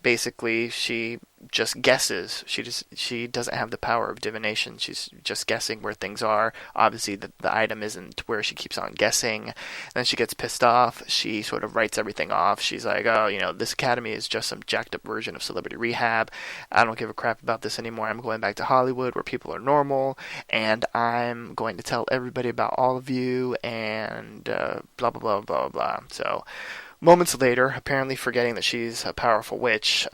basically she just guesses. She doesn't have the power of divination. She's just guessing where things are. Obviously the item isn't where she keeps on guessing. Then she gets pissed off. She sort of writes everything off. She's like, oh, this academy is just some jacked up version of Celebrity Rehab. I don't give a crap about this anymore. I'm going back to Hollywood where people are normal, and I'm going to tell everybody about all of you, and blah blah blah blah blah. So moments later, apparently forgetting that she's a powerful witch,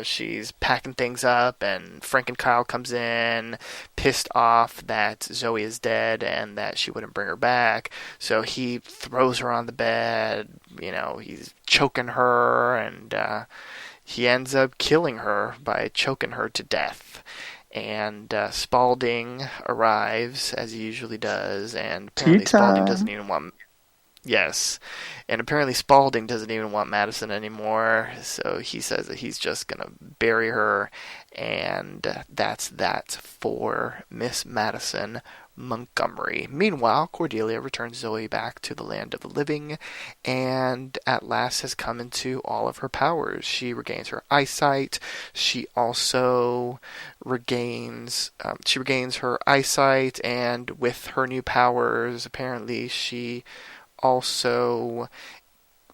she's packing things up, and Frank and Kyle comes in, pissed off that Zoe is dead and that she wouldn't bring her back. So he throws her on the bed, he's choking her, and he ends up killing her by choking her to death. And Spaulding arrives, as he usually does, and apparently Spaulding doesn't even want... Yes, and apparently Spaulding doesn't even want Madison anymore, so he says that he's just going to bury her, and that's that for Miss Madison Montgomery. Meanwhile, Cordelia returns Zoe back to the land of the living, and at last has come into all of her powers. She regains her eyesight. She also regains her eyesight, and with her new powers, apparently she also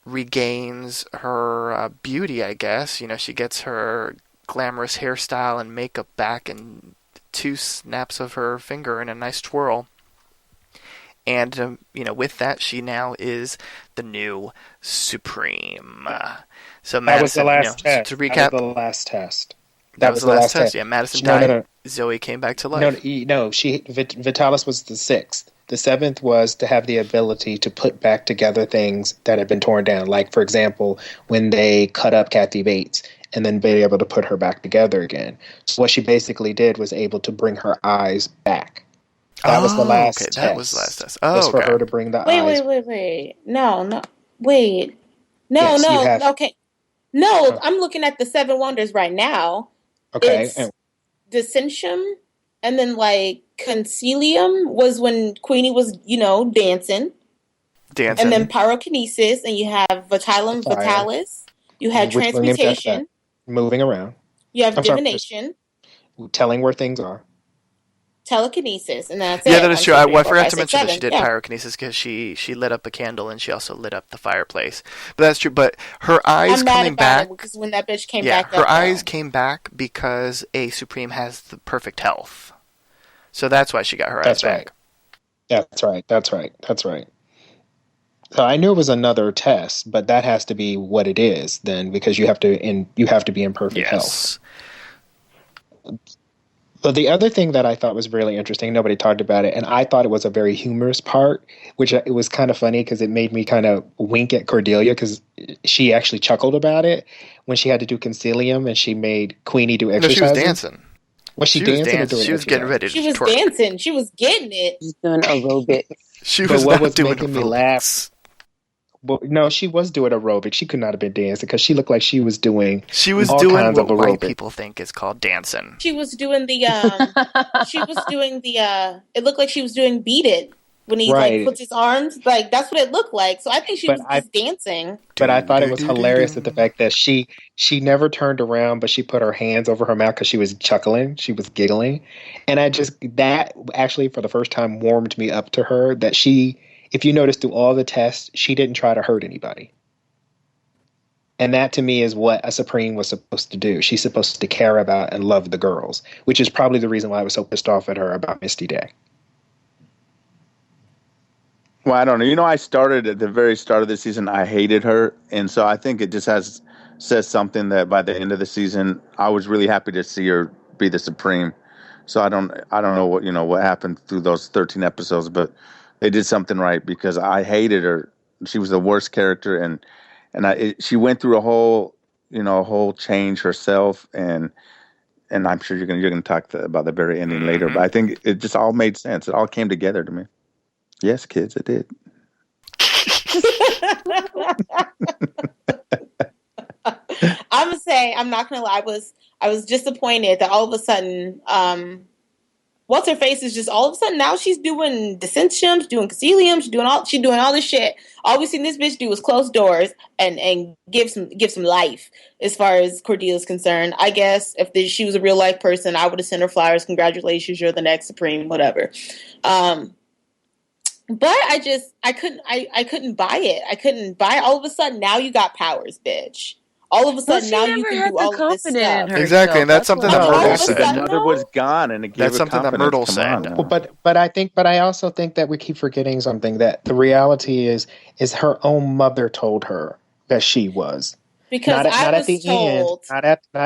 regains her beauty, I guess. She gets her glamorous hairstyle and makeup back in 2 snaps of her finger in a nice twirl. And, with that, she now is the new Supreme. So Madison, that was the last test. To recap, that was the last test. That was the last test. Yeah, Madison died. No. Zoe came back to life. No, Vitalis was the 6th. The 7th was to have the ability to put back together things that had been torn down. Like, for example, when they cut up Kathy Bates and then be able to put her back together again. So what she basically did was able to bring her eyes back. That was the last test. That was the last test. Was for her to bring the eyes. Wait. No. Wait. No, yes, no. Okay. No, I'm looking at the 7 Wonders right now. Okay. It's Dissensium, and then Concilium was when Queenie was, dancing. And then Pyrokinesis, and you have Vitalis. You have Transmutation. Moving around. You have Divination. Telling where things are. Telekinesis, and that's that is true. I forgot to mention that she did pyrokinesis because she lit up a candle and she also lit up the fireplace. But that's true. But her eyes coming back because when that bitch came back, her eyes came back because a Supreme has the perfect health, so that's why she got her eyes back. That's right. So I knew it was another test, but that has to be what it is then, because you have to be in perfect health. But the other thing that I thought was really interesting, nobody talked about it, and I thought it was a very humorous part, which it was kind of funny because it made me kind of wink at Cordelia because she actually chuckled about it when she had to do Concilium and she made Queenie do exercise. No, she was dancing. Was she dancing or doing She was getting ready to She was twerk. dancing. She was getting it. She's doing aerobics. She was what not was doing making me aerobics. laugh? Well, no, she was doing aerobics. She could not have been dancing because she looked like she was doing. She was all doing kinds what of white aerobics. people think is called dancing. She was doing the it looked like she was doing Beat It when he like puts his arms, like that's what it looked like. So I think she was just dancing. But I thought it was hilarious at the fact that she never turned around, but she put her hands over her mouth because she was chuckling, she was giggling, and that actually for the first time warmed me up to her. That she, if you notice through all the tests, she didn't try to hurt anybody. And that to me is what a Supreme was supposed to do. She's supposed to care about and love the girls, which is probably the reason why I was so pissed off at her about Misty Day. Well, I don't know. You know, I started at the very start of the season, I hated her. And so I think it just says something that by the end of the season, I was really happy to see her be the Supreme. So I don't know what happened through those 13 episodes, but they did something right because I hated her. She was the worst character, and she went through a whole change herself, and I'm sure you're gonna talk about the very ending later. But I think it just all made sense. It all came together to me. Yes, kids, it did. I'm gonna say, I'm not gonna lie, I was disappointed that all of a sudden, what's her face is just all of a sudden now she's doing dissensions, doing concilium, she's doing all this shit. All we seen this bitch do was close doors and give some life as far as Cordelia's concerned. I guess if she was a real life person, I would have sent her flowers. Congratulations, you're the next Supreme, whatever. But I couldn't buy it. I couldn't buy it. All of a sudden now you got powers, bitch. All of a sudden now you can do all of this stuff. Exactly, and that's something that Myrtle said. Her mother was gone, and it gave that's her something that Myrtle said. Well, but I also think that we keep forgetting something, that the reality is her own mother told her that she was. Because not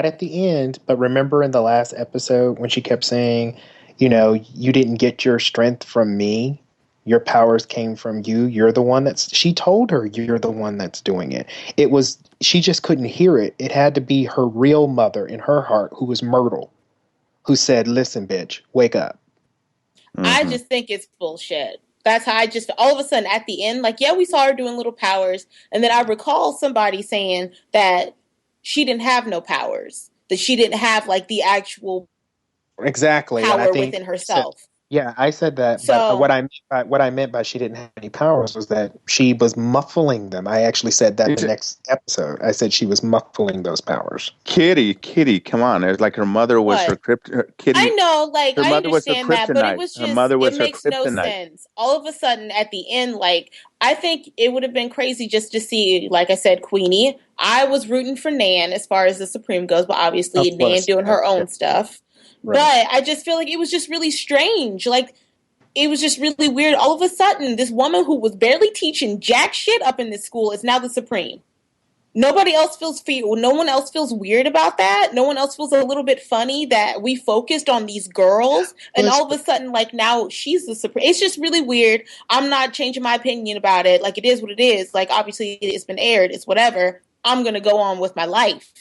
at the end, but remember in the last episode when she kept saying, you didn't get your strength from me. Your powers came from you. You're the one she told her you're the one that's doing it. She just couldn't hear it. It had to be her real mother in her heart, who was Myrtle, who said, listen, bitch, wake up. Mm-hmm. I just think it's bullshit. That's how all of a sudden at the end, like, yeah, we saw her doing little powers. And then I recall somebody saying that she didn't have no powers, that she didn't have like the actual power within herself. Yeah, I said that, but what I meant by she didn't have any powers was that she was muffling them. I actually said that in the next episode. I said she was muffling those powers. Kitty, come on! It's like her mother was her Kitty. I know, like her I mother understand was her that, but it was just her mother was it makes no sense. All of a sudden, at the end, like I think it would have been crazy just to see, like I said, Queenie. I was rooting for Nan as far as the Supreme goes, but obviously Nan doing her own stuff. Right. But I just feel like it was just really strange. Like, it was just really weird. All of a sudden, this woman who was barely teaching jack shit up in this school is now the Supreme. No one else feels weird about that. No one else feels a little bit funny that we focused on these girls. And all of a sudden, like, now she's the Supreme. It's just really weird. I'm not changing my opinion about it. Like, it is what it is. Like, obviously, it's been aired. It's whatever. I'm going to go on with my life.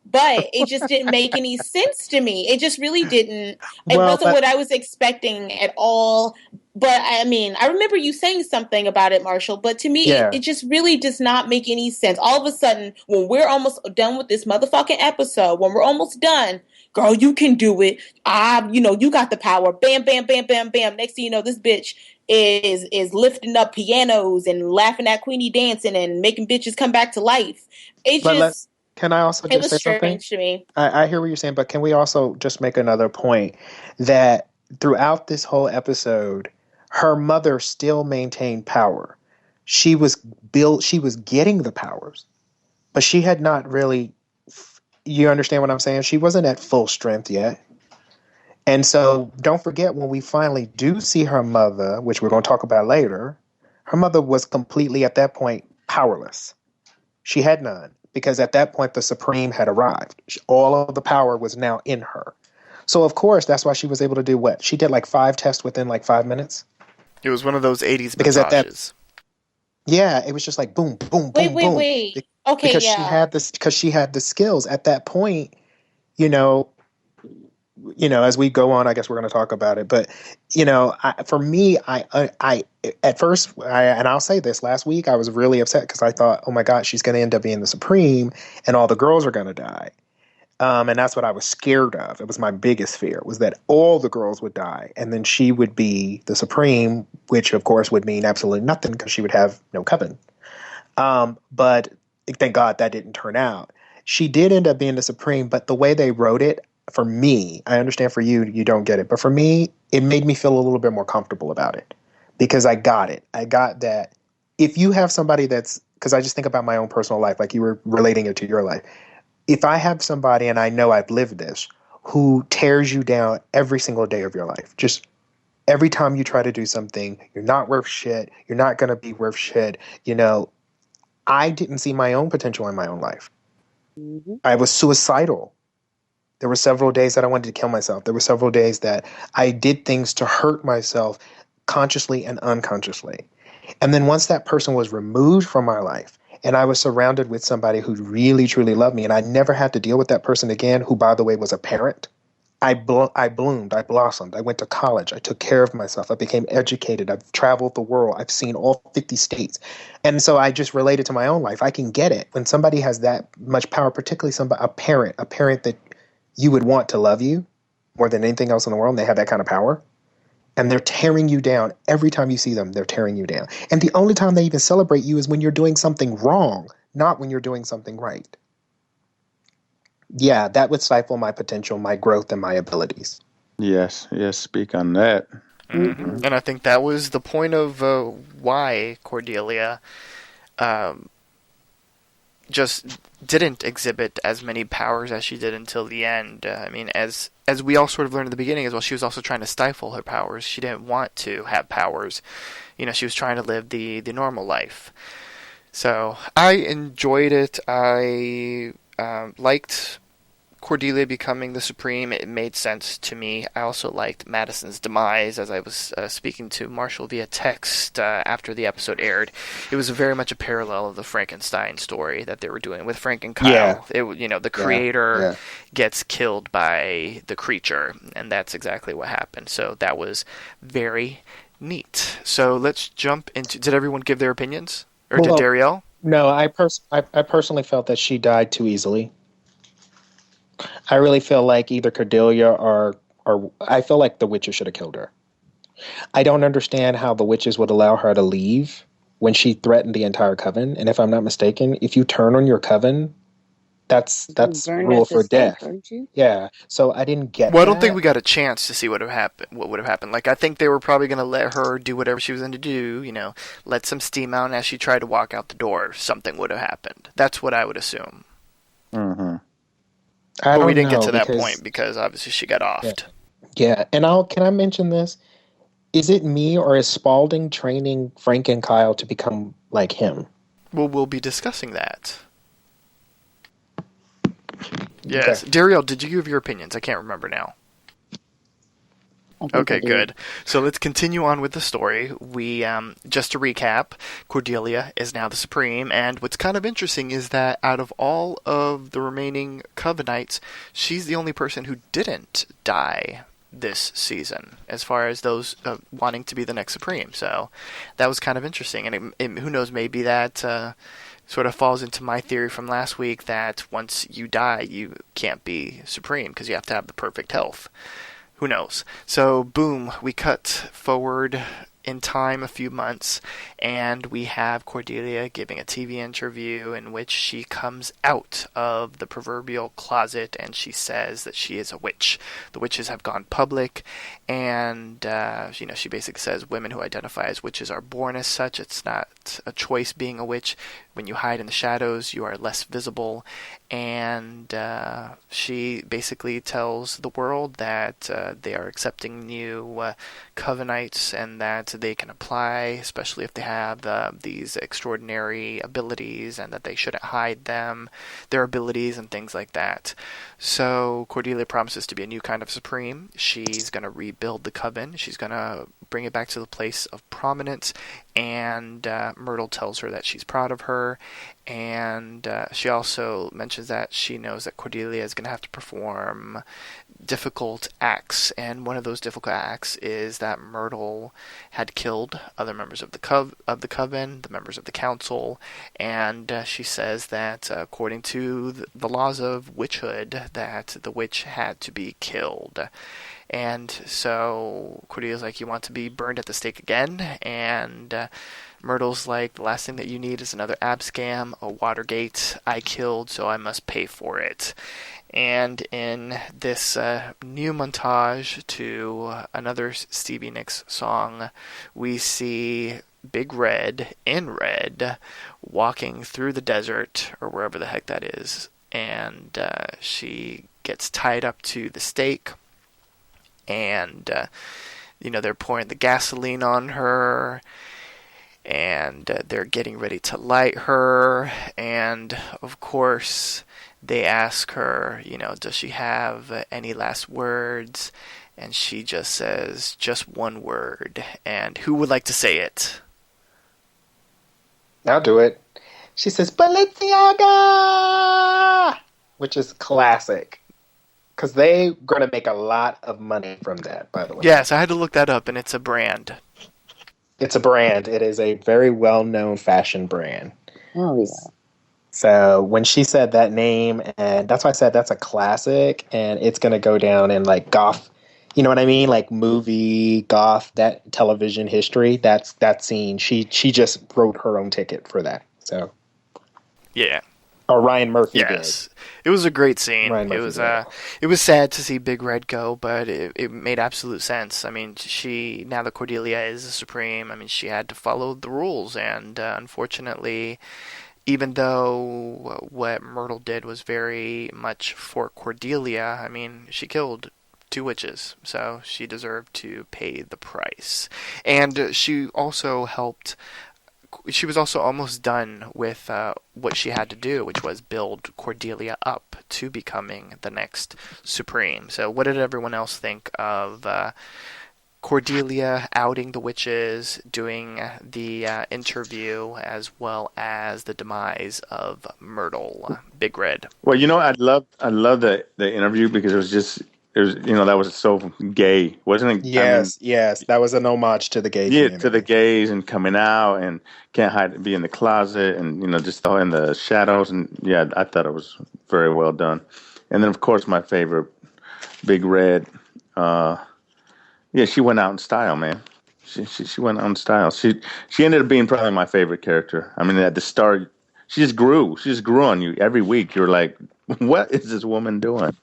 But it just didn't make any sense to me. It just really didn't. It wasn't what I was expecting at all. But I mean, I remember you saying something about it, Marshall. But to me, it just really does not make any sense. All of a sudden, when we're almost done with this motherfucking episode, when we're almost done, girl, you can do it. You got the power. Bam, bam, bam, bam, bam. Next thing you know, this bitch is lifting up pianos and laughing at Queenie dancing and making bitches come back to life. Can I also just say something? To me. I hear what you're saying, but can we also just make another point that throughout this whole episode, her mother still maintained power. She was getting the powers, but she had not really, you understand what I'm saying? She wasn't at full strength yet. And so don't forget, when we finally do see her mother, which we're going to talk about later, her mother was completely at that point powerless. She had none. Because at that point, the Supreme had arrived. All of the power was now in her. So, of course, that's why she was able to do what? She did like 5 tests within like 5 minutes. It was one of those 80s massages. It was just like boom, boom, boom, boom. Wait. Okay, because she had the skills. At that point, as we go on, I guess we're going to talk about it. But for me, I at first, and I'll say this: last week, I was really upset because I thought, oh my gosh, she's going to end up being the Supreme, and all the girls are going to die. And that's what I was scared of. It was my biggest fear, was that all the girls would die, and then she would be the Supreme, which of course would mean absolutely nothing because she would have no coven. But thank God that didn't turn out. She did end up being the Supreme, but the way they wrote it, for me, I understand for you, you don't get it, but for me, it made me feel a little bit more comfortable about it because I got it. I got that if you have somebody because I just think about my own personal life, like you were relating it to your life. If I have somebody, and I know I've lived this, who tears you down every single day of your life, just every time you try to do something, you're not worth shit, you're not going to be worth shit, I didn't see my own potential in my own life. Mm-hmm. I was suicidal. There were several days that I wanted to kill myself. There were several days that I did things to hurt myself consciously and unconsciously. And then once that person was removed from my life and I was surrounded with somebody who really, truly loved me, and I never had to deal with that person again, who, by the way, was a parent, I bloomed, I blossomed. I went to college. I took care of myself. I became educated. I've traveled the world. I've seen all 50 states. And so I just related to my own life. I can get it. When somebody has that much power, particularly a parent that you would want to love you more than anything else in the world, and they have that kind of power, and they're tearing you down. Every time you see them, they're tearing you down. And the only time they even celebrate you is when you're doing something wrong, not when you're doing something right. Yeah, that would stifle my potential, my growth, and my abilities. Yes, speak on that. Mm-hmm. And I think that was the point of why Cordelia just didn't exhibit as many powers as she did until the end. I mean, as we all sort of learned in the beginning as well, she was also trying to stifle her powers. She didn't want to have powers. She was trying to live the normal life. So I enjoyed it. I liked Cordelia becoming the Supreme. It made sense to me. I also liked Madison's demise, as I was speaking to Marshall via text after the episode aired. It was very much a parallel of the Frankenstein story that they were doing with Frank and Kyle. Yeah. The creator gets killed by the creature, and that's exactly what happened. So that was very neat. So let's jump into... Did everyone give their opinions? Or did Darielle? No, I personally felt that she died too easily. I really feel like either Cordelia or I feel like the witches should have killed her. I don't understand how the witches would allow her to leave when she threatened the entire coven. And if I'm not mistaken, if you turn on your coven, that's rule for death. Yeah. So I didn't get that. Well, I don't think we got a chance to see what would have happened. Like, I think they were probably going to let her do whatever she was going to do, let some steam out, and as she tried to walk out the door, something would have happened. That's what I would assume. Mm-hmm. But we didn't get to that point because obviously she got offed. Yeah. And can I mention this? Is it me, or is Spalding training Frank and Kyle to become like him? Well, we'll be discussing that. Yes. Okay. Darielle, did you give your opinions? I can't remember now. Okay, good. So let's continue on with the story. We, just to recap, Cordelia is now the Supreme, and what's kind of interesting is that out of all of the remaining Covenites, she's the only person who didn't die this season, as far as those wanting to be the next Supreme. So that was kind of interesting, and who knows, maybe that sort of falls into my theory from last week that once you die, you can't be Supreme because you have to have the perfect health. Who knows? So, boom, we cut forward in time a few months, and we have Cordelia giving a TV interview in which she comes out of the proverbial closet and she says that she is a witch. The witches have gone public, and she basically says women who identify as witches are born as such. It's not a choice being a witch. When you hide in the shadows, you are less visible, and she basically tells the world that they are accepting new Covenites and that they can apply, especially if they have these extraordinary abilities, and that they shouldn't hide their abilities and things like that. So Cordelia promises to be a new kind of Supreme. She's going to rebuild the Coven. She's going to bring it back to the place of prominence, and Myrtle tells her that she's proud of her, and she also mentions that she knows that Cordelia is going to have to perform difficult acts, and one of those difficult acts is that Myrtle had killed other members of the coven, the members of the council, and she says that according to the laws of witchhood, that the witch had to be killed. And so Cordelia's like, you want to be burned at the stake again? And Myrtle's like, the last thing that you need is another ab scam, a Watergate. I killed, so I must pay for it. And in this new montage to another Stevie Nicks song, we see Big Red in red walking through the desert, or wherever the heck that is. And she gets tied up to the stake. And, they're pouring the gasoline on her. And they're getting ready to light her. And, of course, they ask her, does she have any last words? And she just says, just one word. And who would like to say it? I'll do it. She says, Balenciaga! Which is classic. Because they're going to make a lot of money from that, by the way. Yes, I had to look that up, and it's a brand. It's a brand. It is a very well-known fashion brand. Oh, yeah. So when she said that name, and that's why I said that's a classic, and it's going to go down in like goth, you know what I mean? Like movie, goth, that television history. That's that scene. She just wrote her own ticket for that. So yeah. Or Ryan Murphy yes. Did. It was a great scene. It was sad to see Big Red go, but it made absolute sense. I mean, now that Cordelia is the Supreme, I mean, she had to follow the rules, and unfortunately, even though what Myrtle did was very much for Cordelia, I mean, she killed 2 witches, so she deserved to pay the price. And she also helped. She was also almost done with what she had to do, which was build Cordelia up to becoming the next Supreme. So what did everyone else think of Cordelia outing the witches, doing the interview, as well as the demise of Myrtle? Big Red. Well, I love the interview because it was that was so gay, wasn't it? Yes, yes, that was an homage to the gay community. To the gays and coming out and can't hide, be in the closet, and just all in the shadows, and yeah, I thought it was very well done. And then of course my favorite, Big Red. She went out in style, man. She went out in style. She ended up being probably my favorite character. I mean, at the start, she just grew on you every week. You're like, what is this woman doing?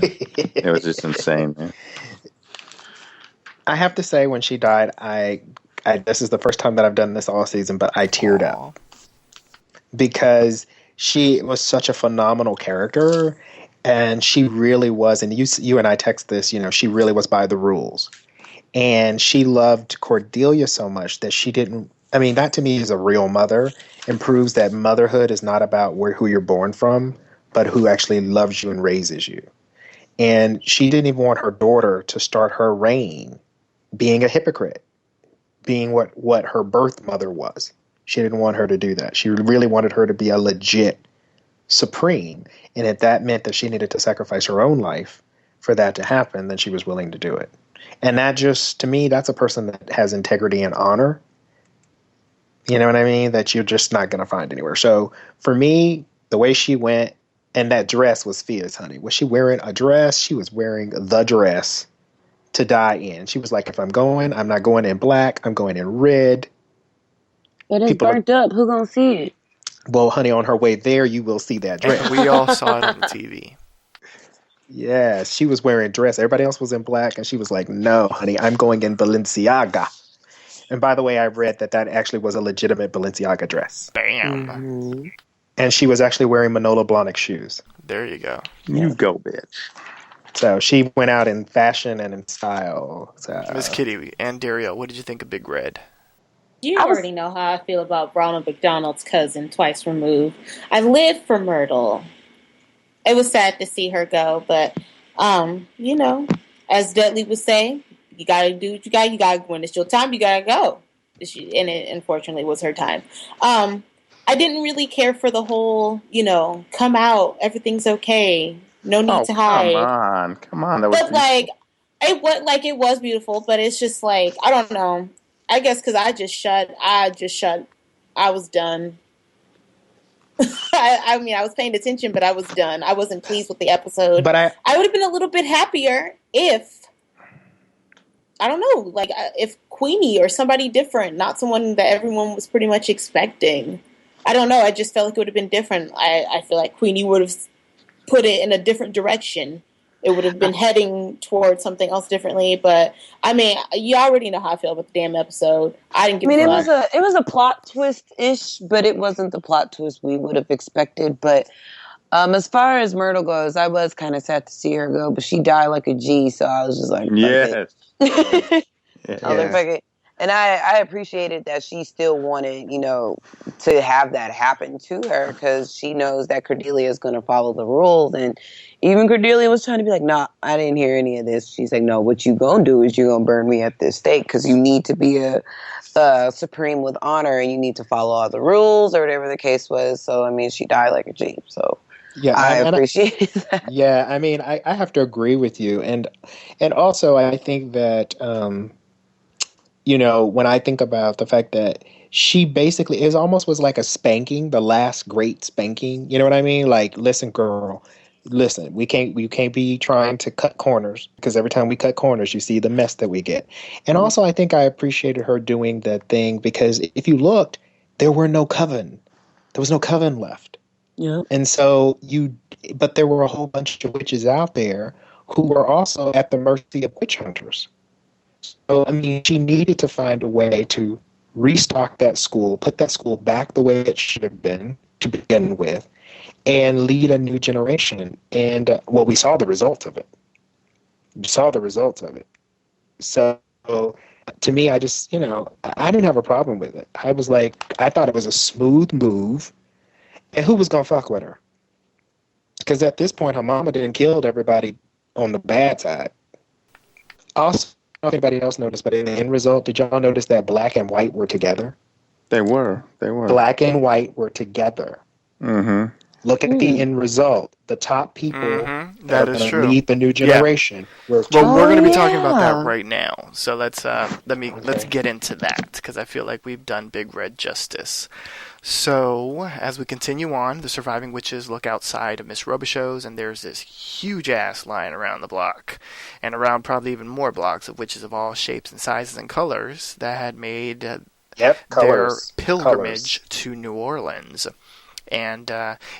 It was just insane, man. I have to say, when she died, I this is the first time that I've done this all season, but I teared up because she was such a phenomenal character, and she really was. And you and I text this, she really was by the rules, and she loved Cordelia so much that she didn't. I mean, that to me is a real mother, and proves that motherhood is not about who you're born from, but who actually loves you and raises you. And she didn't even want her daughter to start her reign being a hypocrite, being what her birth mother was. She didn't want her to do that. She really wanted her to be a legit Supreme. And if that meant that she needed to sacrifice her own life for that to happen, then she was willing to do it. And that just, to me, that's a person that has integrity and honor. You know what I mean? That you're just not going to find anywhere. So for me, the way she went, and that dress was fierce, honey. Was she wearing a dress? She was wearing the dress to die in. She was like, if I'm not going in black. I'm going in red. It is burnt up. Who gonna see it? Well, honey, on her way there, you will see that dress. We all saw it on the TV. Yes, she was wearing a dress. Everybody else was in black, and she was like, no, honey, I'm going in Balenciaga. And by the way, I read that actually was a legitimate Balenciaga dress. Bam. Mm-hmm. And she was actually wearing Manolo Blahnik shoes. There you go. You go, bitch. So she went out in fashion and in style. So. Miss Kitty and Dario, what did you think of Big Red? You already know how I feel about Ronald McDonald's cousin, twice removed. I lived for Myrtle. It was sad to see her go, but, as Dudley would say, you gotta do what you gotta when it's your time, you gotta go. and it unfortunately was her time. I didn't really care for the whole, come out, everything's okay, no need to hide. Come on, that was but beautiful. it was beautiful, but it's just like, I don't know. I guess because I was done. I mean, I was paying attention, but I was done. I wasn't pleased with the episode. But I would have been a little bit happier if, I don't know, like if Queenie or somebody different, not someone that everyone was pretty much expecting. I don't know. I just felt like it would have been different. I feel like Queenie would have put it in a different direction. It would have been heading towards something else differently. But I mean, you already know how I feel about the damn episode. I didn't give a fuck. It was a plot twist ish, but it wasn't the plot twist we would have expected. But as far as Myrtle goes, I was kind of sad to see her go, but she died like a G, so I was just like, yes. I was like, fuck it. And I appreciated that she still wanted, to have that happen to her, because she knows that Cordelia is going to follow the rules. And even Cordelia was trying to be like, nah, I didn't hear any of this. She's like, no, what you going to do is you're going to burn me at this stake, because you need to be a supreme with honor, and you need to follow all the rules, or whatever the case was. So, I mean, she died like a G. So yeah, I appreciate that. Yeah, I mean, I have to agree with you. And also, I think that, when I think about the fact that she basically is almost was like a spanking, the last great spanking. You know what I mean? Like, listen, girl, listen, we can't be trying to cut corners, because every time we cut corners, you see the mess that we get. And also, I think I appreciated her doing the thing, because if you looked, there was no coven left. Yeah. And so but there were a whole bunch of witches out there who were also at the mercy of witch hunters. So, I mean, she needed to find a way to restock that school, put that school back the way it should have been to begin with, and lead a new generation. And, we saw the results of it. So, to me, I just, I didn't have a problem with it. I was like, I thought it was a smooth move. And who was going to fuck with her? Because at this point, her mama didn't kill everybody on the bad side. Also, I don't know if anybody else noticed, but in the end result, did y'all notice that black and white were together? They were. Black and white were together. Mm-hmm. Look at the end result. The top people that is true. Lead the new generation. Yeah. Well, we're going to be talking about that right now. So let's get into that, because I feel like we've done Big Red justice. So as we continue on, the surviving witches look outside of Miss Robichaux's, and there's this huge ass line around the block, and around probably even more blocks of witches of all shapes and sizes and colors that had made their pilgrimage to New Orleans. And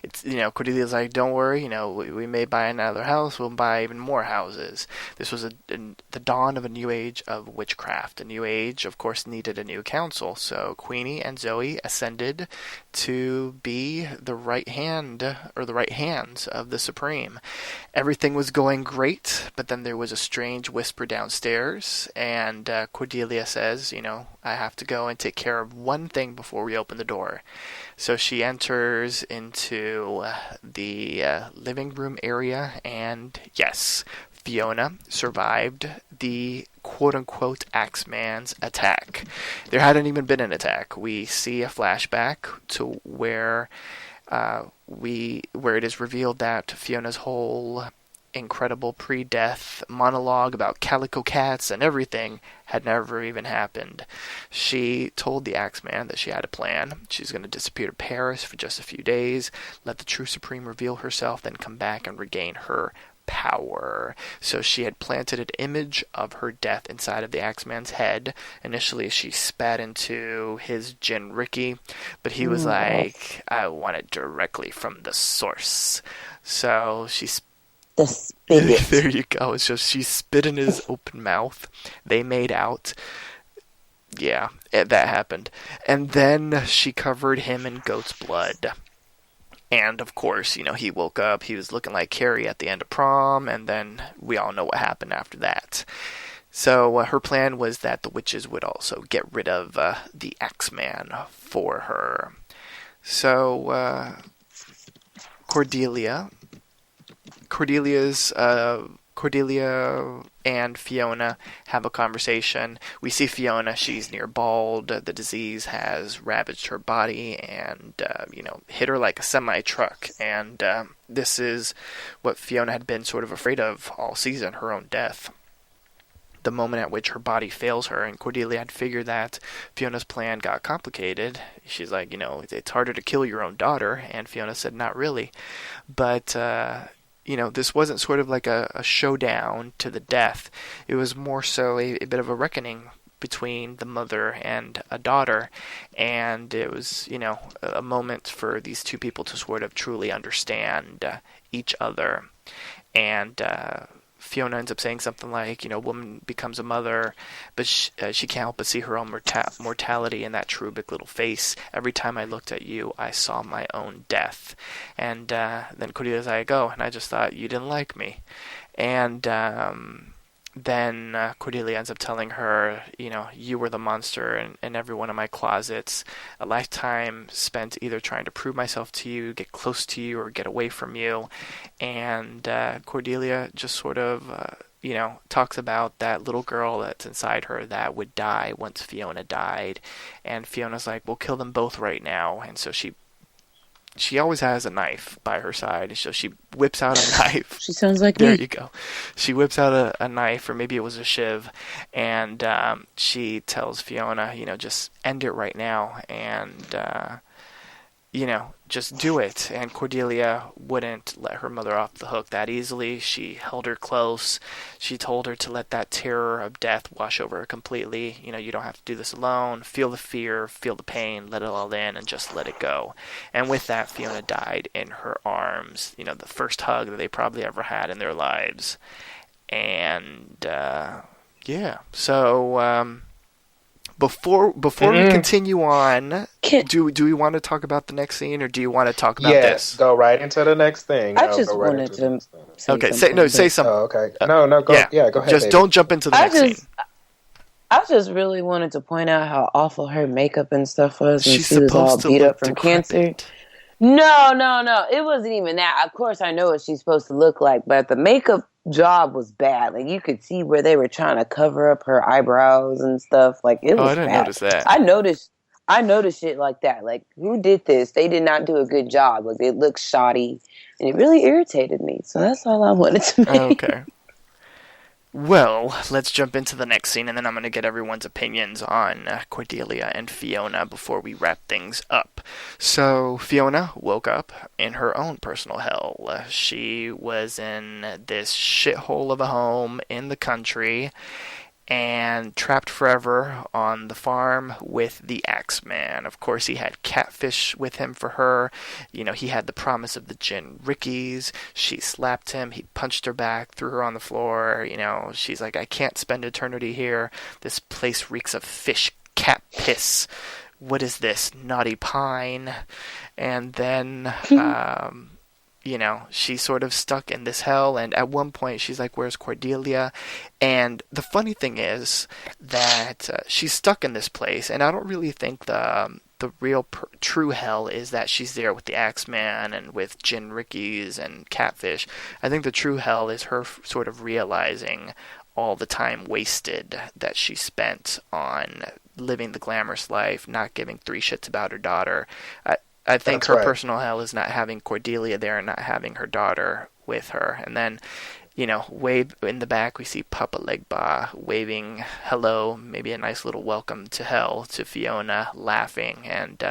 it's Cordelia's like, don't worry, we may buy another house, we'll buy even more houses. This was the dawn of a new age of witchcraft. A new age, of course, needed a new council. So Queenie and Zoe ascended to be the right hand, or the right hands of the Supreme. Everything was going great, but then there was a strange whisper downstairs, and Cordelia says, I have to go and take care of one thing before we open the door. So she enters into the living room area, and yes, Fiona survived the quote-unquote Axeman's attack. There hadn't even been an attack. We see a flashback to where it is revealed that Fiona's whole incredible pre-death monologue about calico cats and everything had never even happened. She told the Axeman that she had a plan. She's going to disappear to Paris for just a few days, let the true Supreme reveal herself, then come back and regain her power. So she had planted an image of her death inside of the Axeman's head. Initially, she spat into his gin Ricky, but he was like, I want it directly from the source. So she the spigot. There you go. So she spit in his open mouth. They made out. Yeah, that happened. And then she covered him in goat's blood. And, of course, he woke up. He was looking like Carrie at the end of prom. And then we all know what happened after that. So her plan was that the witches would also get rid of the Axeman for her. Cordelia Cordelia and Fiona have a conversation. We see Fiona, she's near bald. The disease has ravaged her body and, hit her like a semi-truck. And this is what Fiona had been sort of afraid of all season, her own death. The moment at which her body fails her, and Cordelia had figured that Fiona's plan got complicated. She's like, it's harder to kill your own daughter, and Fiona said, not really. But, this wasn't sort of like a showdown to the death. It was more so a bit of a reckoning between the mother and a daughter, and it was, a moment for these two people to sort of truly understand each other. And Fiona ends up saying something like, woman becomes a mother, but she can't help but see her own mortality in that cherubic little face. Every time I looked at you, I saw my own death. And then Cordelia's like, oh, and I just thought you didn't like me. And then Cordelia ends up telling her, you were the monster in every one of my closets. A lifetime spent either trying to prove myself to you, get close to you, or get away from you. And Cordelia just sort of, talks about that little girl that's inside her that would die once Fiona died. And Fiona's like, we'll kill them both right now. And so she always has a knife by her side, so she whips out a knife. She sounds like there me. You go. She whips out a knife, or maybe it was a shiv, and she tells Fiona, just end it right now, and just do it. And Cordelia wouldn't let her mother off the hook that easily. She held her close. She told her to let that terror of death wash over her completely. You don't have to do this alone. Feel the fear, feel the pain, let it all in, and just let it go. And with that, Fiona died in her arms. The first hug that they probably ever had in their lives. And, so, Before we continue on, do we want to talk about the next scene, or do you want to talk about this? Go right into the next thing. I just wanted to say something. Oh, okay. No, go. Yeah, go ahead. Just don't jump into the next scene. I just really wanted to point out how awful her makeup and stuff was, and She's she was all beat up from decrepit. cancer. No. It wasn't even that. Of course, I know what she's supposed to look like, but the makeup job was bad. Like, you could see where they were trying to cover up her eyebrows and stuff. Like, it was I didn't bad. notice that. I noticed shit like that. Like, who did this? They did not do a good job. Like, it looked shoddy, and it really irritated me. So that's all I wanted to make. Okay. Well, let's jump into the next scene, and then I'm going to get everyone's opinions on Cordelia and Fiona before we wrap things up. So, Fiona woke up in her own personal hell. She was in this shithole of a home in the country, and trapped forever on the farm with the Axeman. Of course, he had catfish with him for her. He had the promise of the gin Rickies. She slapped him. He punched her back, threw her on the floor. She's like, I can't spend eternity here. This place reeks of fish, cat piss. What is this? Naughty pine. And then, she's sort of stuck in this hell, and at one point she's like, where's Cordelia? And the funny thing is that she's stuck in this place, and I don't really think the real true hell is that she's there with the Axeman and with gin Rickies and catfish. I think the true hell is her sort of realizing all the time wasted that she spent on living the glamorous life, not giving three shits about her daughter. I think That's her right. personal hell is not having Cordelia there and not having her daughter with her. And then, way in the back, we see Papa Legba waving hello, maybe a nice little welcome to hell to Fiona, laughing, and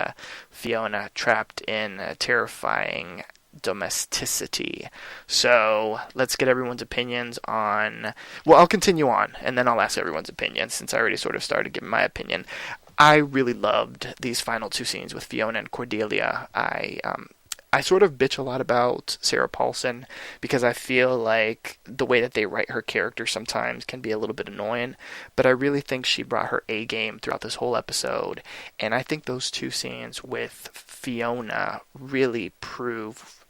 Fiona trapped in a terrifying domesticity. So let's get everyone's opinions on... Well, I'll continue on, and then I'll ask everyone's opinion, since I already sort of started giving my opinion. I really loved these final two scenes with Fiona and Cordelia. I sort of bitch a lot about Sarah Paulson because I feel like the way that they write her character sometimes can be a little bit annoying, but I really think she brought her A game throughout this whole episode, and I think those two scenes with Fiona really prove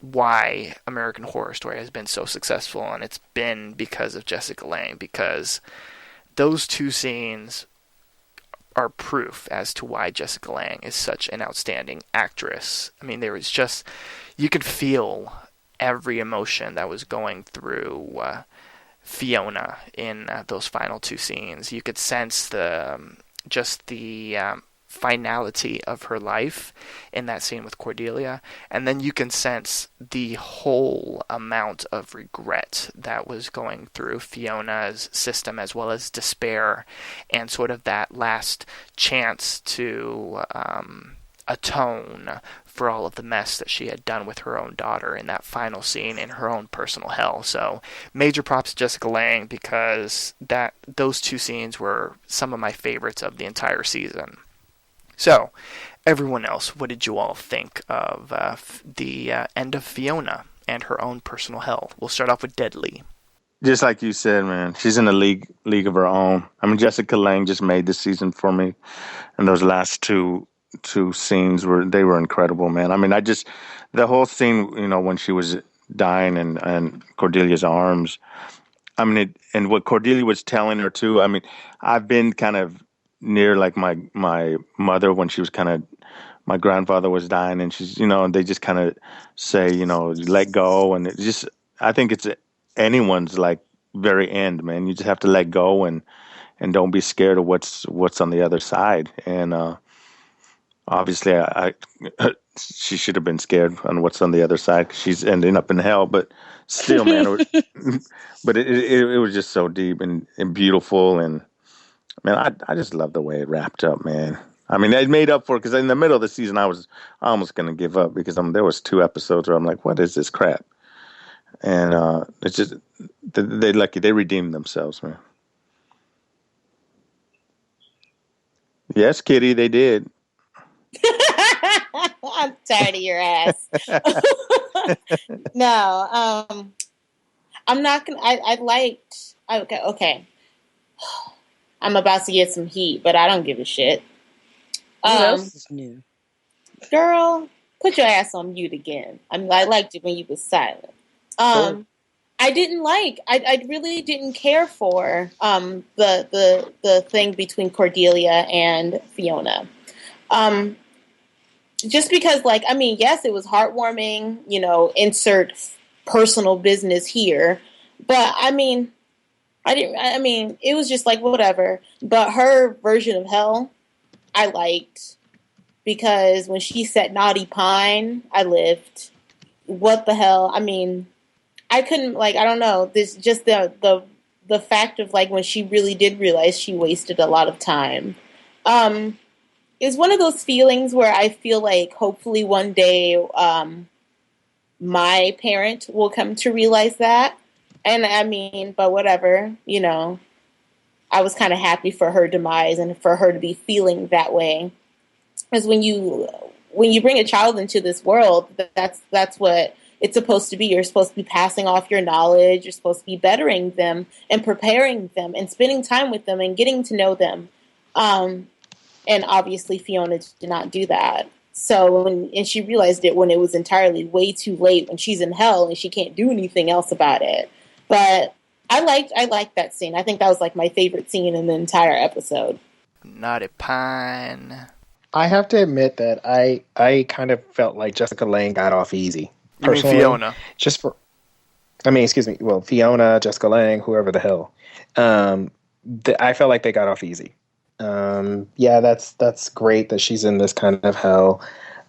why American Horror Story has been so successful, and it's been because of Jessica Lange, because those two scenes are proof as to why Jessica Lange is such an outstanding actress. I mean, there was just, you could feel every emotion that was going through Fiona in those final two scenes. You could sense just the finality of her life in that scene with Cordelia, and then you can sense the whole amount of regret that was going through Fiona's system, as well as despair and sort of that last chance to atone for all of the mess that she had done with her own daughter in that final scene in her own personal hell. So major props to Jessica Lange, because those two scenes were some of my favorites of the entire season. So, everyone else, what did you all think of the end of Fiona and her own personal hell? We'll start off with Deadly. Just like you said, man, she's in a league of her own. I mean, Jessica Lange just made this season for me, and those last two scenes were incredible, man. I mean, the whole scene, when she was dying in Cordelia's arms. I mean, and what Cordelia was telling her too. I mean, I've been kind of near like my mother when she was my grandfather was dying, and she's, they just kind of say, let go, and it just, I think it's anyone's like very end, man. You just have to let go and don't be scared of what's on the other side. And obviously, she should have been scared on what's on the other side, 'cause she's ending up in hell. But still, man, it was just so deep and beautiful. And man, I just love the way it wrapped up, man. I mean, it made up for it, because in the middle of the season, I was almost going to give up, because there was 2 episodes where I'm like, what is this crap? And it's just, they redeemed themselves, man. Yes, Kitty, they did. I'm tired of your ass. No, I'm not gonna. I liked. Okay. I'm about to get some heat, but I don't give a shit. What else is new? Girl, put your ass on mute again. I liked it when you was silent. Sure. I didn't like. I really didn't care for the thing between Cordelia and Fiona. Just because, yes, it was heartwarming. Insert personal business here, but it was just like whatever. But her version of hell, I liked, because when she said "Naughty Pine," I lived. What the hell? I mean, I couldn't, I don't know. This just the fact of when she really did realize she wasted a lot of time. It's one of those feelings where I feel like hopefully one day my parent will come to realize that. And but whatever, I was kind of happy for her demise and for her to be feeling that way. Because when you bring a child into this world, that's what it's supposed to be. You're supposed to be passing off your knowledge. You're supposed to be bettering them and preparing them and spending time with them and getting to know them. And obviously Fiona did not do that. So, and she realized it when it was entirely way too late, when she's in hell and she can't do anything else about it. But I liked that scene. I think that was my favorite scene in the entire episode. Naughty Pine. I have to admit that I kind of felt like Jessica Lange got off easy. You mean Fiona? Well, Fiona, Jessica Lange, whoever the hell. I felt like they got off easy. Yeah, that's great that she's in this kind of hell.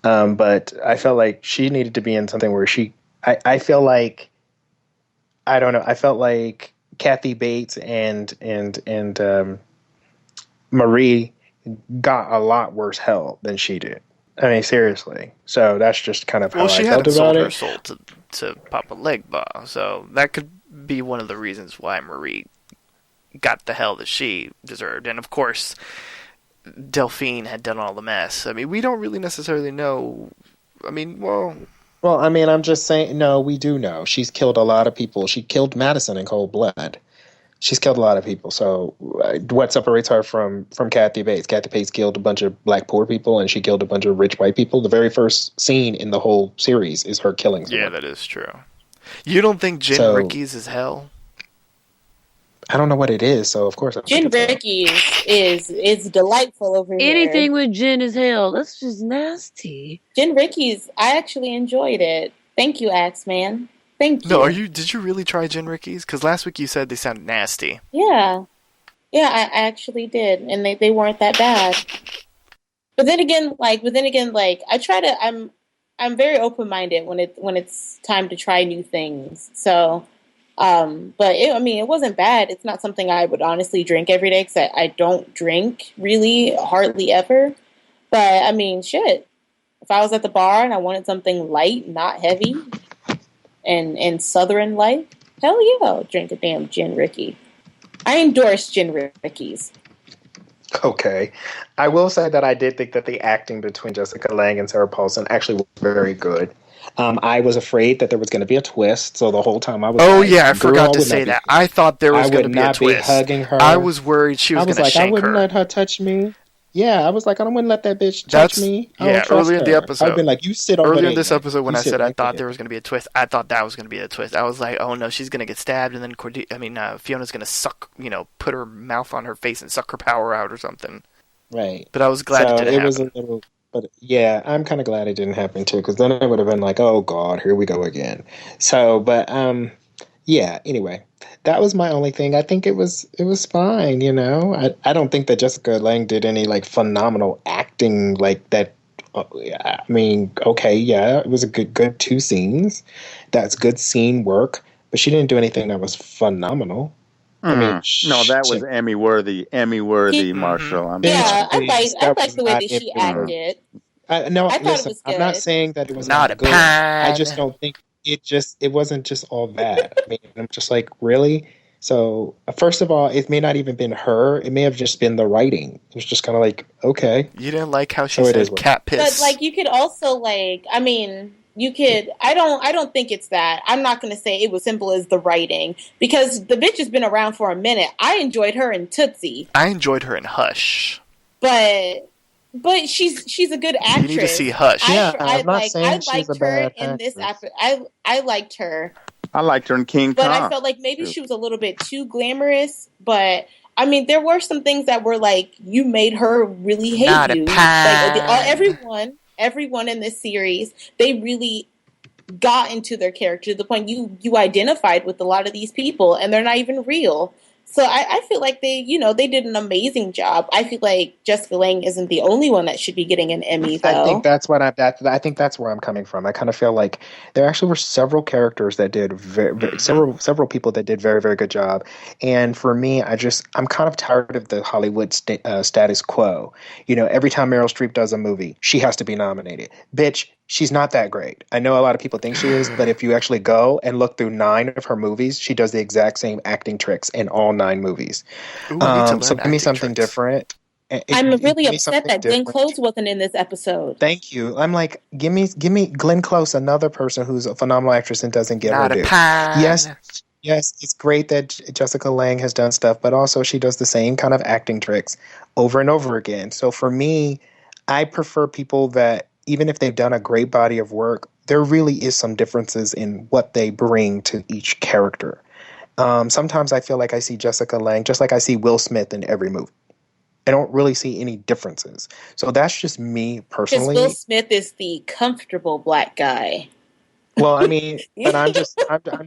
But I felt like she needed to be in something where I feel like, I don't know, I felt like Kathy Bates and Marie got a lot worse hell than she did. I mean, seriously. So that's just kind of how I felt about it. Well, she hadn't sold her soul to Papa Legba, so that could be one of the reasons why Marie got the hell that she deserved. And of course, Delphine had done all the mess. I mean, we don't really necessarily know. I mean, Well, I mean, I'm just saying, no, we do know. She's killed a lot of people. She killed Madison in cold blood. She's killed a lot of people. So what separates her from Kathy Bates? Kathy Bates killed a bunch of black poor people, and she killed a bunch of rich white people. The very first scene in the whole series is her killing someone. Yeah, that is true. You don't think Jen Ricky's is hell? I don't know what it is, so of course I Jen Ricky's is delightful over here. Anything with Jen is hell. That's just nasty. Jen Ricky's, I actually enjoyed it. Thank you, Axeman. Thank you. No, did you really try gin Rickies? Because last week you said they sounded nasty. Yeah. Yeah, I actually did, and they weren't that bad. But then again, I try to. I'm very open minded when it's time to try new things. So, but it wasn't bad. It's not something I would honestly drink every day because I don't drink really hardly ever. But I mean, shit. If I was at the bar and I wanted something light, not heavy, and Southern light, hell yeah, I'll drink a damn gin Ricky. I endorse gin Rickies. Okay. I will say that I did think that the acting between Jessica Lange and Sarah Paulson actually was very good. I was afraid that there was going to be a twist, so the whole time I was I forgot to say that. I thought there was going to be a twist. I would not be hugging her. I was worried she was going to shank her. I wouldn't let her touch me. Yeah, I was like, I don't want to let that bitch touch me. Earlier in the episode. I've been like, you sit over there. Earlier in this episode, when I said I thought there was going to be a twist, I thought that was going to be a twist. I was like, oh no, she's going to get stabbed, and then Fiona's going to put her mouth on her face and suck her power out or something. Right. But I was glad it didn't happen. Was a little, but yeah, I'm kind of glad it didn't happen too, because then I would have been like, oh god, here we go again. So, but yeah. Anyway, that was my only thing. I think it was fine. I don't think that Jessica Lange did any like phenomenal acting like that. I mean, okay, yeah, it was a good 2 scenes. That's good scene work, but she didn't do anything that was phenomenal. I mean, no, that was Emmy worthy, Marshall. I like the way that she acted. I thought it was good. I'm not saying that it was not good. I just don't think it wasn't just all bad. I mean, I'm just like, really? So, first of all, it may not even been her. It may have just been the writing. It was just kind of like, okay. You didn't like how she said cat piss. But you could also you could. I don't think it's that. I'm not going to say it was simple as the writing, because the bitch has been around for a minute. I enjoyed her in Tootsie. I enjoyed her in Hush. But she's a good actress. You need to see Hush. I'm not saying she's a bad actress. In this I liked her. I liked her in King Kong. But I felt like maybe she was a little bit too glamorous. But I mean, there were some things that were like, you made her really hate not you. Everyone in this series, they really got into their character to the point you identified with a lot of these people, and they're not even real. So I feel like they did an amazing job. I feel like Jessica Lange isn't the only one that should be getting an Emmy, though. I think that's where I'm coming from. I kind of feel like there actually were several characters that did several people that did very, very good job. And for me, I'm kind of tired of the Hollywood status quo. Every time Meryl Streep does a movie, she has to be nominated. Bitch, she's not that great. I know a lot of people think she is, but if you actually go and look through 9 of her movies, she does the exact same acting tricks in all 9 movies. Ooh, so give me something different. I'm really upset that Glenn Close wasn't in this episode. Thank you. I'm like, give me Glenn Close, another person who's a phenomenal actress and doesn't get her due. Yes, it's great that Jessica Lange has done stuff, but also she does the same kind of acting tricks over and over again. So for me, I prefer people that, even if they've done a great body of work, there really is some differences in what they bring to each character. Sometimes I feel like I see Jessica Lange just like I see Will Smith in every movie. I don't really see any differences. So that's just me personally. Because Will Smith is the comfortable black guy. Well, I mean, but I'm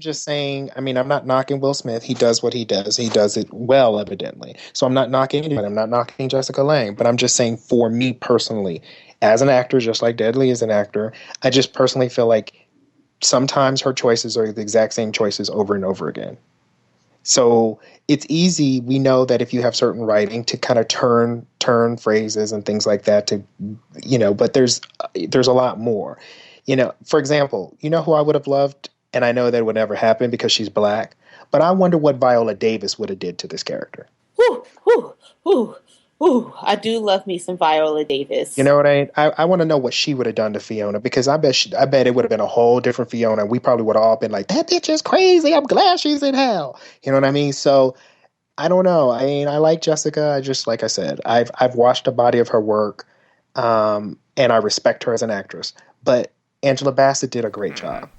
just saying, I mean, I'm not knocking Will Smith. He does what he does. He does it well, evidently. So I'm not knocking anybody. I'm not knocking Jessica Lange. But I'm just saying, for me personally, as an actor, just like Deadly is an actor, I just personally feel like sometimes her choices are the exact same choices over and over again. So it's easy. We know that if you have certain writing to kind of turn phrases and things like that to, but there's a lot more. For example, who I would have loved, and I know that would never happen because she's black, but I wonder what Viola Davis would have did to this character. I do love me some Viola Davis. You know what I want to know what she would have done to Fiona, because I bet it would have been a whole different Fiona. We probably would have all been like, that bitch is crazy. I'm glad she's in hell. You know what I mean? So I don't know. I mean, I like Jessica. I just, like I said, I've watched a body of her work, and I respect her as an actress. But Angela Bassett did a great job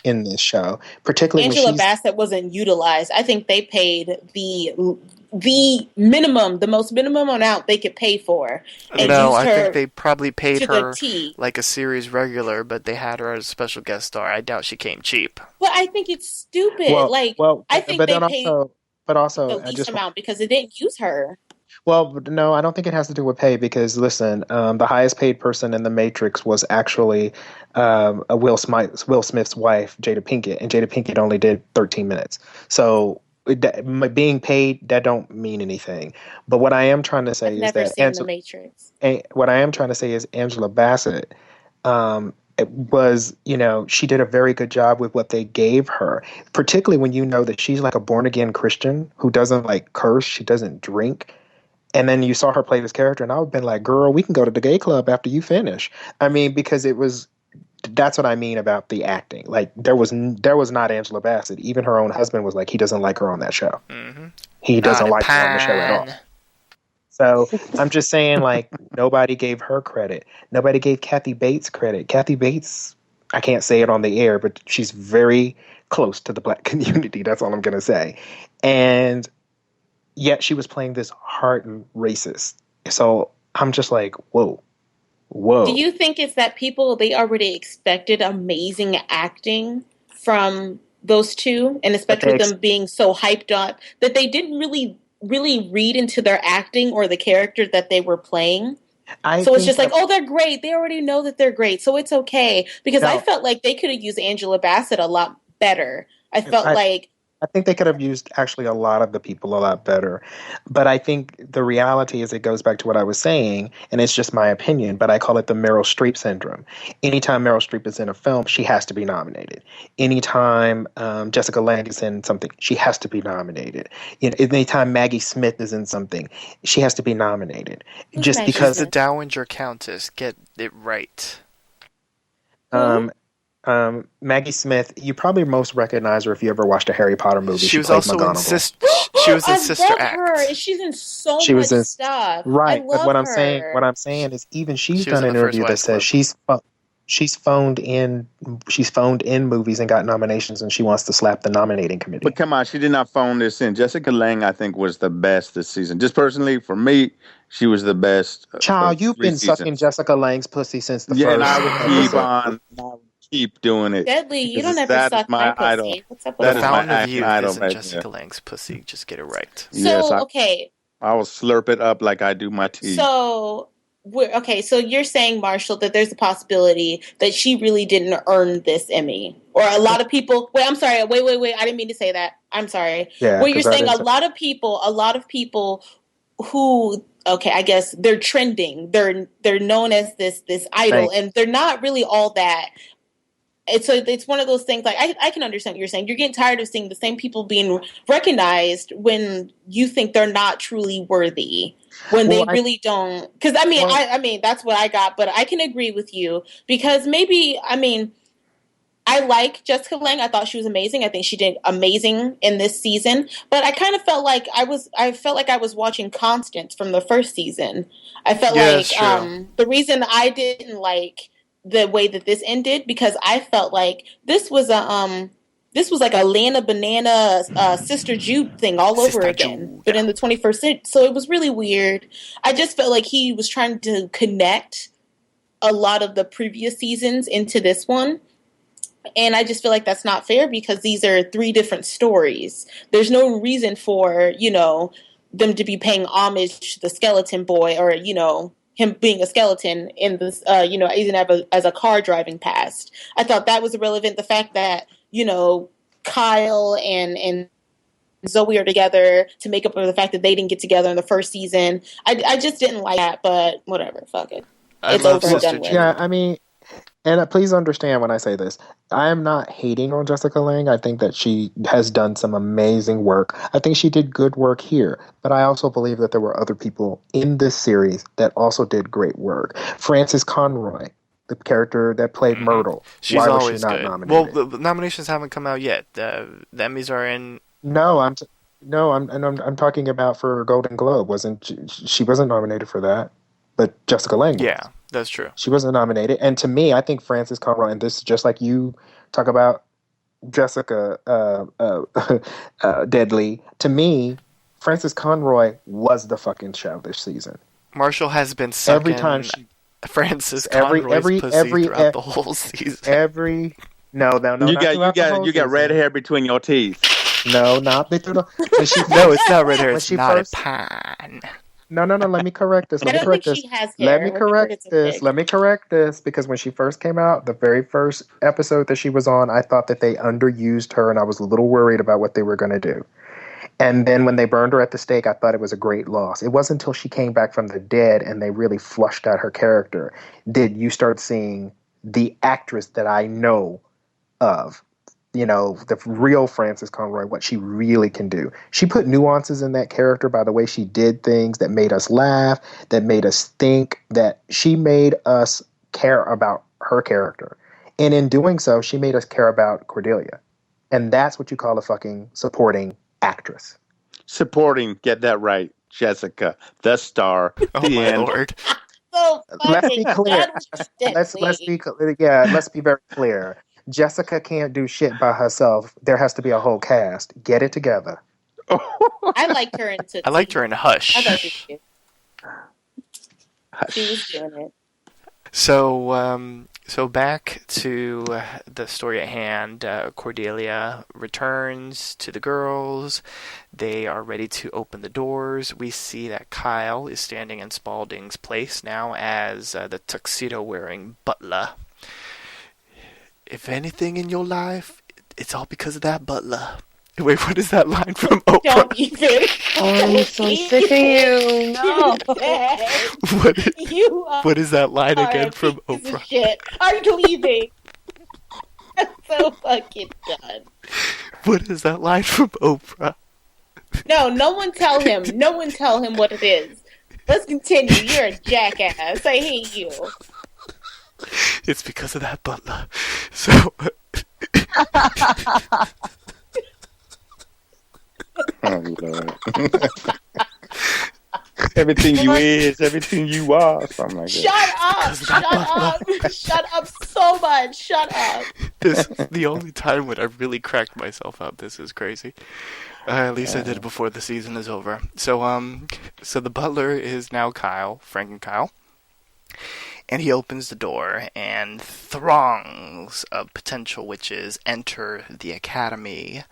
in this show, particularly Angela Bassett wasn't utilized. I think they paid the most minimum amount they could pay for. And no, used I her think they probably paid to the her T. like a series regular, but they had her as a special guest star. I doubt she came cheap. But I think it's stupid. I think but they then paid also, but also, the least amount because they didn't use her. well, no, I don't think it has to do with pay because listen, the highest paid person in the Matrix was actually Will Smith's wife, Jada Pinkett, and Jada Pinkett only did 13 minutes. So being paid that don't mean anything. But what I am trying to say I've is never that seen The Matrix. what I am trying to say is Angela Bassett. It was, she did a very good job with what they gave her, particularly when you know that she's like a born again Christian who doesn't like curse, she doesn't drink. And then you saw her play this character, and I would have been like, girl, we can go to the gay club after you finish. I mean, because that's what I mean about the acting. Like, there was not Angela Bassett. Even her own husband was like, he doesn't like her on that show. Mm-hmm. He doesn't like her on the show at all. So I'm just saying, like, nobody gave her credit. Nobody gave Kathy Bates credit. Kathy Bates, I can't say it on the air, but she's very close to the black community. That's all I'm going to say. And yet she was playing this hardened racist. So I'm just like, whoa. Do you think it's that they already expected amazing acting from those two, and especially with them being so hyped up that they didn't really read into their acting or the character that they were playing? So it's just like, oh, they're great. They already know that they're great, so it's okay. Because I felt like they could have used Angela Bassett a lot better. I think they could have used actually a lot of the people a lot better. But I think the reality is it goes back to what I was saying, and it's just my opinion, but I call it the Meryl Streep syndrome. Anytime Meryl Streep is in a film, she has to be nominated. Anytime Jessica Lange is in something, she has to be nominated. Anytime Maggie Smith is in something, she has to be nominated. Just because she's the Dowager Countess. Get it right. Maggie Smith, you probably most recognize her if you ever watched a Harry Potter movie. She was also in Sister Act. Her. She's in so much stuff. Right, I love but her. what I'm saying is even she's done an interview that says she's phoned in movies and got nominations, and she wants to slap the nominating committee. But come on, she did not phone this in. Jessica Lange, I think, was the best this season. Just personally, for me, she was the best. Child, you've been sucking Jessica Lange's pussy since the first. And I would keep doing it. Deadly, you don't ever suck my pussy. What's up with that? The fountain of youth isn't Jessica Lange's pussy. Just get it right. So, okay. I will slurp it up like I do my tea. So you're saying, Marshall, that there's a possibility that she really didn't earn this Emmy, or a lot of people. Wait, I'm sorry. Wait. I didn't mean to say that. I'm sorry. Yeah, you're saying a lot of people who. Okay, I guess they're trending. They're known as this idol, and they're not really all that. It's one of those things. Like I can understand what you're saying. You're getting tired of seeing the same people being recognized when you think they're not truly worthy, when they really don't. Because I mean that's what I got. But I can agree with you because I like Jessica Lange. I thought she was amazing. I think she did amazing in this season. But I kind of felt like I was watching Constance from the first season. I felt the reason I didn't like the way that this ended because I felt like this was like a Lana Banana Sister Jude thing all over again, but in the 21st century. So it was really weird. I just felt like he was trying to connect a lot of the previous seasons into this one. And I just feel like that's not fair because these are three different stories. There's no reason for, them to be paying homage to the skeleton boy or, him being a skeleton in this, even as a car driving past. I thought that was irrelevant. The fact that, Kyle and Zoe are together to make up for the fact that they didn't get together in the first season. I just didn't like that, but whatever, fuck it. It's over and done with. Yeah, I mean, and please understand when I say this, I am not hating on Jessica Lange. I think that she has done some amazing work. I think she did good work here, but I also believe that there were other people in this series that also did great work. Frances Conroy, the character that played Myrtle. She's always good. Nominated? Well, the nominations haven't come out yet. The Emmys are in. No, I'm talking about for Golden Globe. She wasn't nominated for that, but Jessica Lange. Yeah. That's true. She wasn't nominated. And to me, I think Frances Conroy, and this is just like you talk about Jessica Deadly, to me, Frances Conroy was the fucking show this season. Marshall has been Every sucking time she Francis Conroy's pussy throughout the whole season. No, You not throughout the whole got season. red hair between your teeth. No, not between the. No, it's not red hair. It's not a pine. No. Let me correct this. She has hair. Let me correct this because when she first came out, the very first episode that she was on, I thought that they underused her, and I was a little worried about what they were going to do. And then when they burned her at the stake, I thought it was a great loss. It wasn't until she came back from the dead and they really flushed out her character did you start seeing the actress that I know of, the real Frances Conroy, what she really can do. She put nuances in that character by the way she did things that made us laugh, that made us think, that she made us care about her character. And in doing so, she made us care about Cordelia. And that's what you call a fucking supporting actress. Supporting, get that right, Jessica, the star. Oh the my end. Lord. So let's be clear. Let's be very clear. Jessica can't do shit by herself. There has to be a whole cast. Get it together. I liked her in Tootsie. I liked her in Hush. I thought she was doing it. So back to the story at hand. Cordelia returns to the girls. They are ready to open the doors. We see that Kyle is standing in Spaulding's place now as the tuxedo-wearing butler. If anything in your life, it's all because of that butler. Wait, what is that line from Oprah? Don't even. I'm so sick of you. No. What is that line again from Oprah? Shit. I'm leaving. I'm so fucking done. What is that line from Oprah? No one tell him. No one tell him what it is. Let's continue. You're a jackass. I hate you. It's because of that butler. So... Oh, Lord. Everything you is, everything you are. Something like that. Shut up so much. Shut up. This is the only time when I really cracked myself up. This is crazy. At least I did it before the season is over. So the butler is now Kyle, Frank and Kyle. And he opens the door, and throngs of potential witches enter the academy.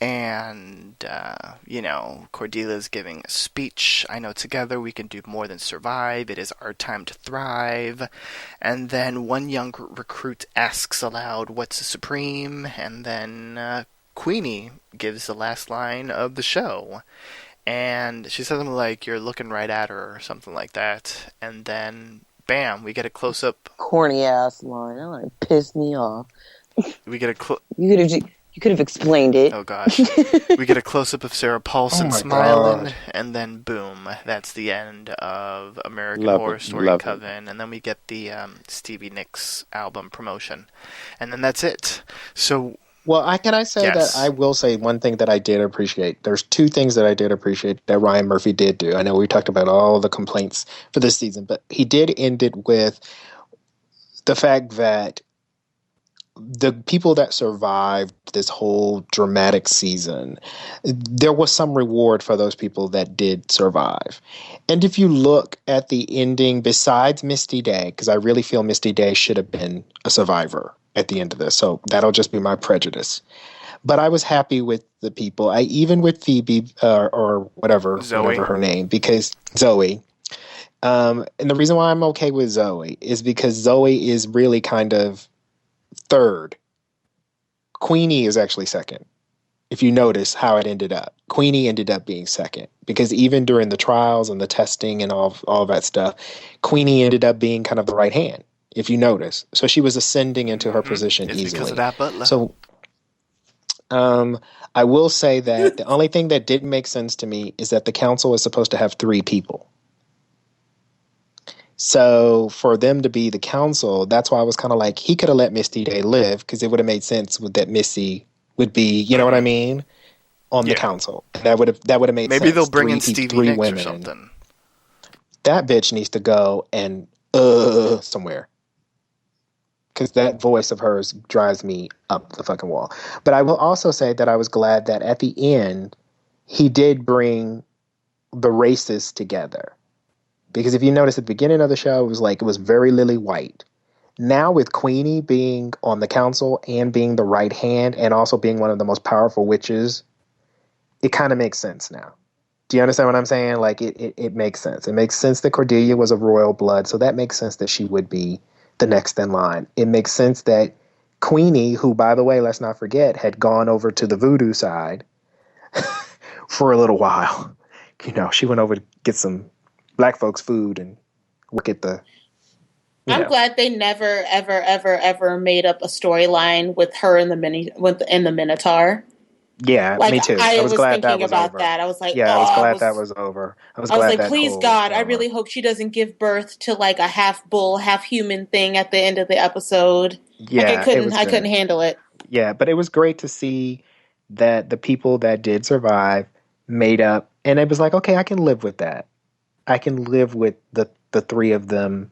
And, Cordelia's giving a speech. I know together we can do more than survive. It is our time to thrive. And then one young recruit asks aloud, "What's a supreme?" And then Queenie gives the last line of the show. And she says something like, "You're looking right at her," or something like that. And then, bam, we get a close-up. Corny ass line. That line pissed me off. We get a You could have explained it. Oh, gosh. We get a close-up of Sarah Paulson smiling, and then boom, that's the end of American Horror Story Coven. And then we get the Stevie Nicks album promotion. And then that's it. So... Well, that I will say one thing that I did appreciate. There's two things that I did appreciate that Ryan Murphy did do. I know we talked about all the complaints for this season, but he did end it with the fact that the people that survived this whole dramatic season, there was some reward for those people that did survive. And if you look at the ending, besides Misty Day, because I really feel Misty Day should have been a survivor at the end of this, so that'll just be my prejudice. But I was happy with the people. Even with Phoebe, or whatever her name, because Zoe. And the reason why I'm okay with Zoe is because Zoe is really kind of third. Queenie is actually second. If you notice how it ended up, Queenie ended up being second because even during the trials and the testing and all that stuff, Queenie ended up being kind of the right hand. If you notice, so she was ascending into her position easily. Because of that butler. So, I will say that the only thing that didn't make sense to me is that the council is supposed to have 3 people. So for them to be the council, that's why I was kind of like, he could have let Misty Day live because it would have made sense that Missy would be, you know what I mean, on the council. That would have made sense. Maybe they'll bring in Stevie Nicks women or something. That bitch needs to go and somewhere. Because that voice of hers drives me up the fucking wall. But I will also say that I was glad that at the end, he did bring the races together. Because if you notice at the beginning of the show, it was very lily white. Now with Queenie being on the council and being the right hand and also being one of the most powerful witches, it kind of makes sense now. Do you understand what I'm saying? Like it makes sense. It makes sense that Cordelia was of royal blood, so that makes sense that she would be the next in line. It makes sense that Queenie, who, by the way, let's not forget, had gone over to the voodoo side for a little while. You know, she went over to get some black folks food and work at the. I'm glad they never, ever, ever, ever made up a storyline with her in the Minotaur. Yeah, like, me too. I was glad thinking that was about over. that. I was like, yeah, I was glad that was over. I was glad like, that please whole God, I over. really hope she doesn't give birth to like a half bull, half human thing at the end of the episode. Yeah, I couldn't handle it. Yeah, but it was great to see that the people that did survive made up, and it was like, okay, I can live with that. I can live with the three of them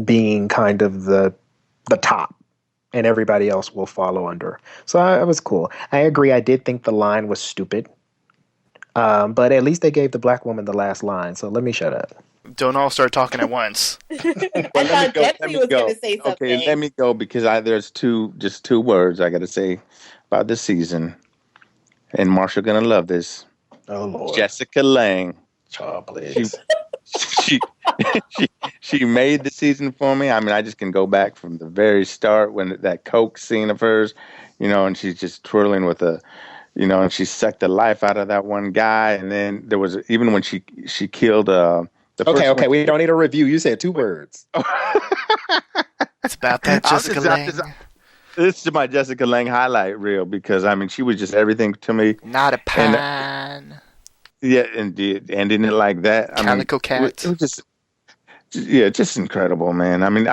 being kind of the top, and everybody else will follow under. So it was cool. I agree. I did think the line was stupid, but at least they gave the black woman the last line. So let me shut up. Don't all start talking at once. I thought Jeffrey was going to say something. Okay, let me go because there's two words I got to say about this season, and Marshall gonna love this. Oh Lord, Jessica Lange. oh, please. She made the season for me. I mean, I just can go back from the very start when that Coke scene of hers, and she's just twirling with and she sucked the life out of that one guy. And then there was even when she killed the first okay, we don't need a review. You said two words. It's about that Jessica Lange. This is my Jessica Lange highlight reel because I mean she was just everything to me. Not a pan. Yeah, indeed, ending it like that. Calico Cat. It was just incredible, man. I mean,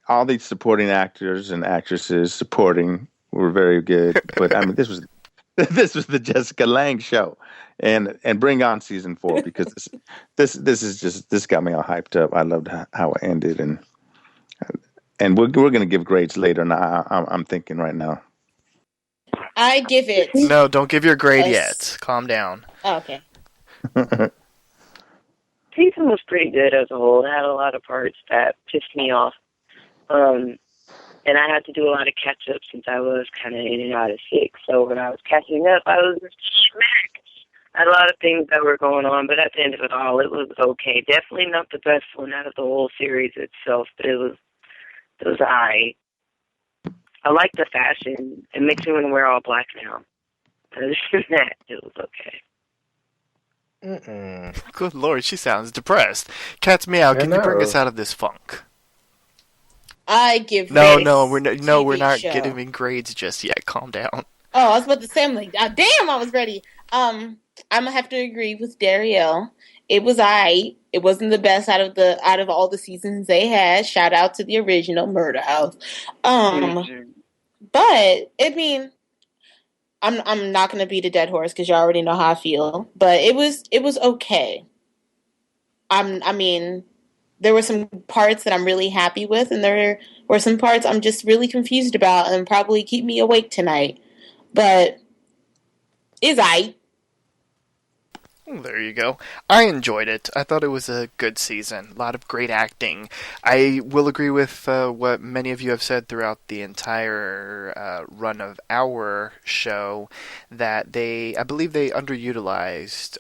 all these supporting actors and actresses supporting were very good, but I mean, this was the Jessica Lange show, and bring on season 4 because this got me all hyped up. I loved how it ended, and we're going to give grades later. Now I'm thinking right now. I give it. No, don't give your grade yet. Calm down. Oh, okay. Season was pretty good as a whole. It had a lot of parts that pissed me off. And I had to do a lot of catch up since I was kind of in and out of sick. So when I was catching up, I was smack. I had a lot of things that were going on, but at the end of it all, it was okay. Definitely not the best one out of the whole series itself, but it was alright. I like the fashion. It makes me want to wear all black now. Other than that, it was okay. Good Lord, she sounds depressed. Cat's meow. Can you bring us out of this funk? I give we're not giving grades just yet. Calm down. Oh, I was about to say, I'm like, damn, I was ready. I'm gonna have to agree with Darielle. It was alright. It wasn't the best out of all the seasons they had. Shout out to the original Murder House. But I mean, I'm not gonna beat a dead horse because you already know how I feel. But it was okay. I mean, there were some parts that I'm really happy with, and there were some parts I'm just really confused about, and probably keep me awake tonight. But it's aight. There you go. I enjoyed it. I thought it was a good season. A lot of great acting. I will agree with what many of you have said throughout the entire run of our show, that I believe they underutilized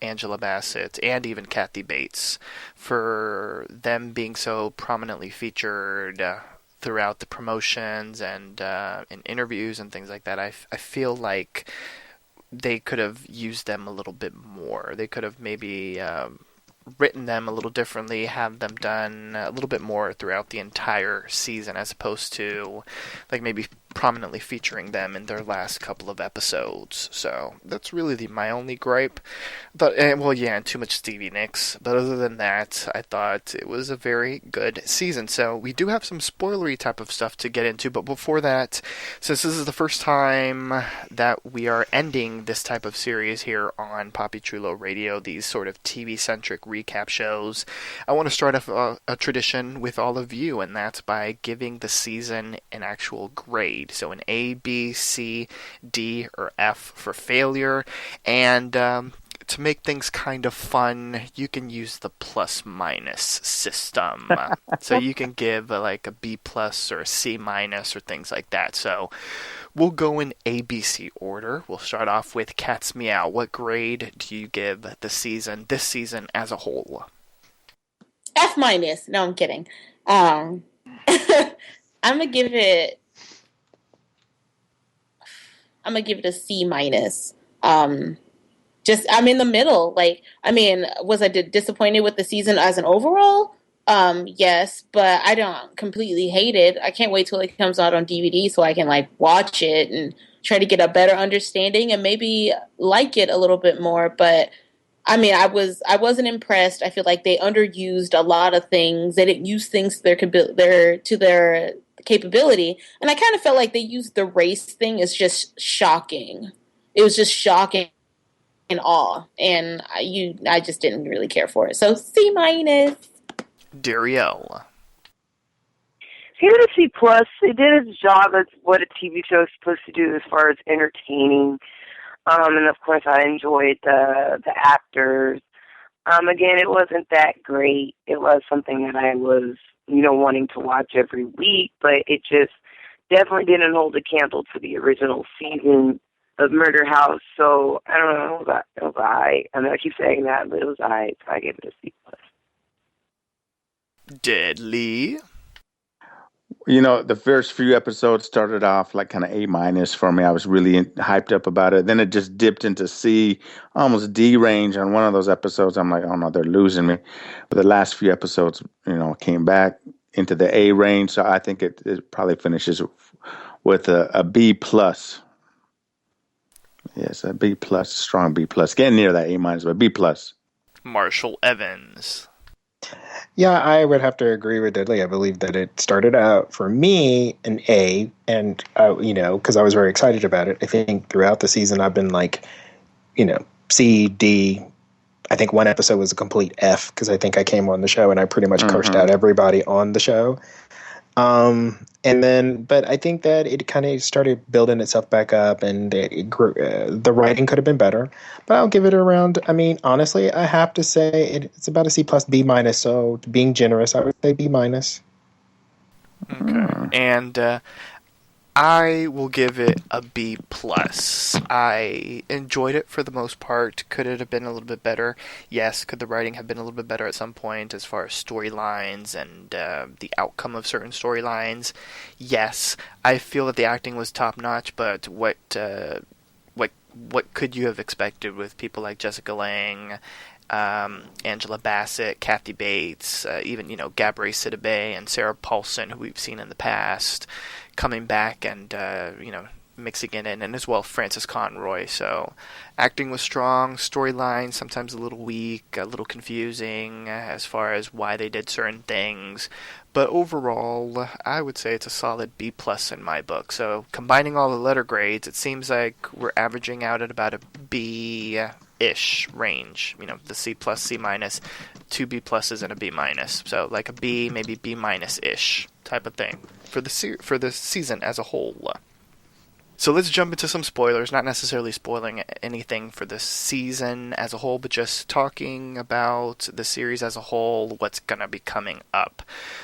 Angela Bassett and even Kathy Bates for them being so prominently featured throughout the promotions and in interviews and things like that. I feel like they could have used them a little bit more. They could have maybe written them a little differently, have them done a little bit more throughout the entire season, as opposed to like maybe prominently featuring them in their last couple of episodes. So that's really my only gripe. But and too much Stevie Nicks. But other than that, I thought it was a very good season. So we do have some spoilery type of stuff to get into. But before that, since this is the first time that we are ending this type of series here on Papi Chulo Radio, these sort of TV-centric recap shows, I want to start off a tradition with all of you, and that's by giving the season an actual grade. grade. So an A, B, C, D, or F for failure. And to make things kind of fun, you can use the plus-minus system. So you can give like a B plus or a C minus or things like that. So we'll go in ABC order. We'll start off with Cat's Meow. What grade do you give this season as a whole? F minus. No, I'm kidding. I'm gonna give it a C minus. Just I'm in the middle. Like, I mean, was I disappointed with the season as an overall? Yes, but I don't completely hate it. I can't wait till it comes out on DVD so I can like watch it and try to get a better understanding and maybe like it a little bit more. But I mean, I wasn't impressed. I feel like they underused a lot of things. They didn't use things to their capability, and I kind of felt like they used the race thing as just shocking. It was just shocking and awe, and I just didn't really care for it. So C minus. Darielle. Give it a C plus. It did its job as what a TV show is supposed to do as far as entertaining. And of course I enjoyed the actors. Again, it wasn't that great. It was something that I was, wanting to watch every week, but it just definitely didn't hold a candle to the original season of Murder House. So I don't know, it was I. I mean, I keep saying that, but it was I. So I gave it a C plus. Deadly. The first few episodes started off like kind of A minus for me. I was really hyped up about it. Then it just dipped into C, almost D range on one of those episodes. I'm like, oh no, they're losing me. But the last few episodes, came back into the A range. So I think it probably finishes with a B plus. Yes, a B plus, strong B plus. Getting near that A minus, but B plus. Marshall Evans. Yeah, I would have to agree with Dudley. I believe that it started out for me an A, and because I was very excited about it. I think throughout the season I've been like, C, D. I think one episode was a complete F because I think I came on the show and I pretty much cursed out everybody on the show. But I think that it kind of started building itself back up, and it grew. The writing could have been better, but I'll give it around. I mean, honestly, I have to say it's about a C plus B minus. So, being generous, I would say B minus. Okay, and I will give it a B plus. I enjoyed it for the most part. Could it have been a little bit better? Yes. Could the writing have been a little bit better at some point as far as storylines and the outcome of certain storylines? Yes. I feel that the acting was top notch, but what could you have expected with people like Jessica Lange, Angela Bassett, Kathy Bates, even Gabrielle Sidibe and Sarah Paulson, who we've seen in the past, coming back and mixing it in, and as well Frances Conroy. So acting was strong, storyline sometimes a little weak, a little confusing as far as why they did certain things, but overall I would say it's a solid B plus in my book. So combining all the letter grades, it seems like we're averaging out at about a B-ish range. The C plus, C minus, 2 B pluses and a B minus. So like a B, maybe B minus-ish type of thing for the season as a whole. So let's jump into some spoilers, not necessarily spoiling anything for the season as a whole, but just talking about the series as a whole, what's going to be coming up.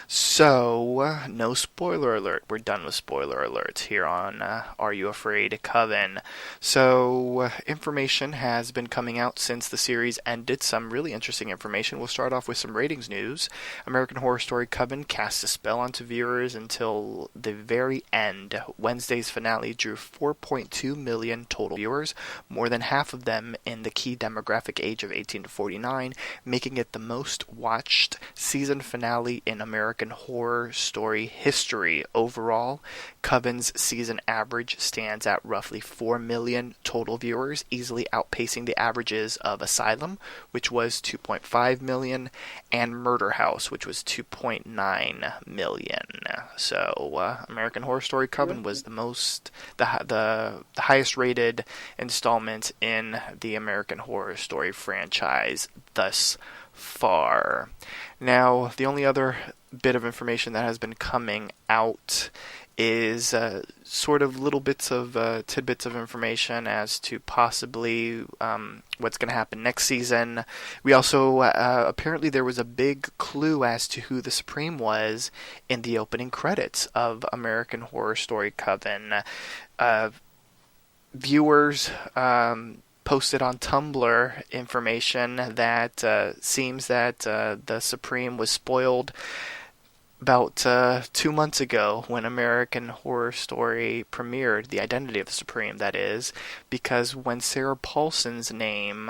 So, no spoiler alert. We're done with spoiler alerts here on Are You Afraid, Coven. So, information has been coming out since the series ended, some really interesting information. We'll start off with some ratings news. American Horror Story Coven cast a spell onto viewers until the very end. Wednesday's finale drew 4.2 million total viewers, more than half of them in the key demographic age of 18 to 49, making it the most watched season finale in American Horror Story history. Overall, Coven's season average stands at roughly 4 million total viewers, easily outpacing the averages of Asylum, which was 2.5 million, and Murder House, which was 2.9 million. So, American Horror Story Coven was the highest rated installment in the American Horror Story franchise thus far. Now, the only other bit of information that has been coming out is sort of little bits of tidbits of information as to possibly what's going to happen next season. We also apparently there was a big clue as to who the Supreme was in the opening credits of American Horror Story Coven. Viewers posted on Tumblr information that seems that the Supreme was spoiled about 2 months ago when American Horror Story premiered, the identity of the Supreme, that is, because when Sarah Paulson's name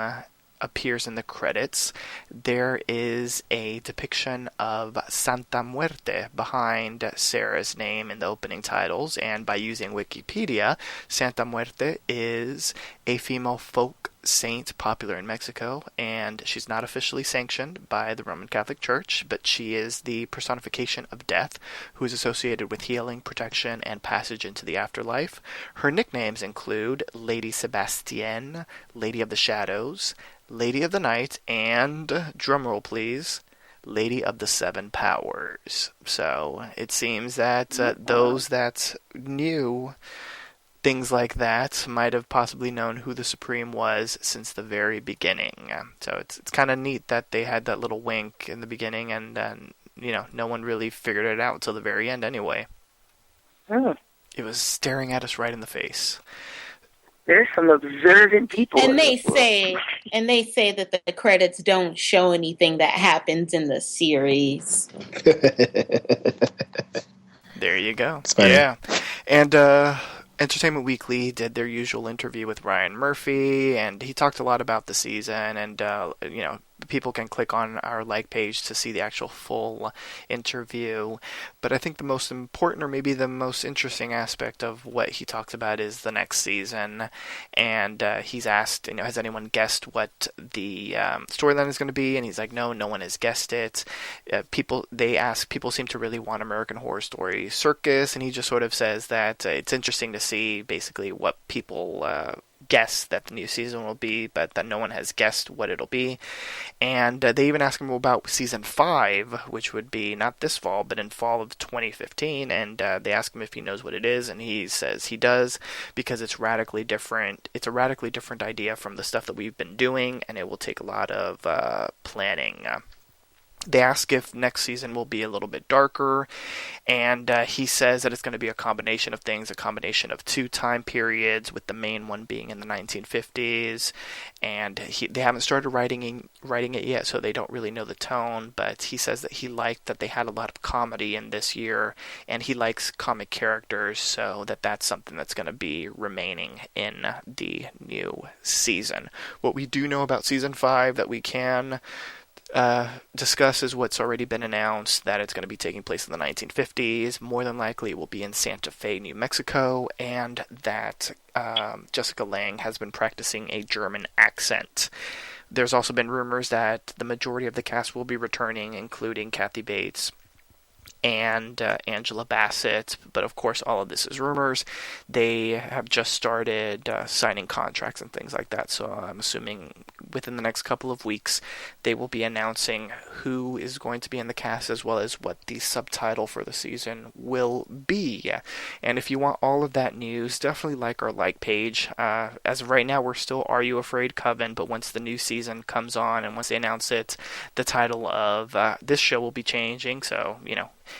appears in the credits, there is a depiction of Santa Muerte behind Sarah's name in the opening titles, and by using Wikipedia, Santa Muerte is a female folk saint popular in Mexico, and she's not officially sanctioned by the Roman Catholic Church, but she is the personification of death, who is associated with healing, protection, and passage into the afterlife. Her nicknames include Lady Sebastienne, Lady of the Shadows, Lady of the Night, and, drumroll please, Lady of the Seven Powers. So it seems that those that knew things like that might have possibly known who the Supreme was since the very beginning. So it's kind of neat that they had that little wink in the beginning, and no one really figured it out until the very end anyway. Oh. It was staring at us right in the face. There's some observant people. And they say that the credits don't show anything that happens in the series. There you go. It's funny. Yeah. And Entertainment Weekly did their usual interview with Ryan Murphy, and he talked a lot about the season, and people can click on our like page to see the actual full interview. But I think the most important, or maybe the most interesting aspect of what he talked about is the next season. And he's asked, has anyone guessed what the storyline is going to be? And he's like, no one has guessed it. People seem to really want American Horror Story Circus, and he just sort of says that it's interesting to see basically what people guess that the new season will be, but that no one has guessed what it'll be. And they even asked him about season 5, which would be not this fall, but in fall of 2015. And they asked him if he knows what it is, and he says he does, because it's radically different. It's a radically different idea from the stuff that we've been doing, and it will take a lot of planning. They ask if next season will be a little bit darker, and he says that it's going to be a combination of things, a combination of 2 time periods, with the main one being in the 1950s, and they haven't started writing it yet, so they don't really know the tone, but he says that he liked that they had a lot of comedy in this year, and he likes comic characters, so that's something that's going to be remaining in the new season. What we do know about season 5 that we can discuss is what's already been announced, that it's going to be taking place in the 1950s. More than likely it will be in Santa Fe, New Mexico, and that Jessica Lange has been practicing a German accent. There's also been rumors that the majority of the cast will be returning, including Kathy Bates and Angela Bassett, but of course all of this is rumors. They have just started signing contracts and things like that, so I'm assuming within the next couple of weeks they will be announcing who is going to be in the cast, as well as what the subtitle for the season will be. And if you want all of that news, definitely like our like page. As of right now, we're still Are You Afraid Coven, but once the new season comes on and once they announce it, the title of this show will be changing. So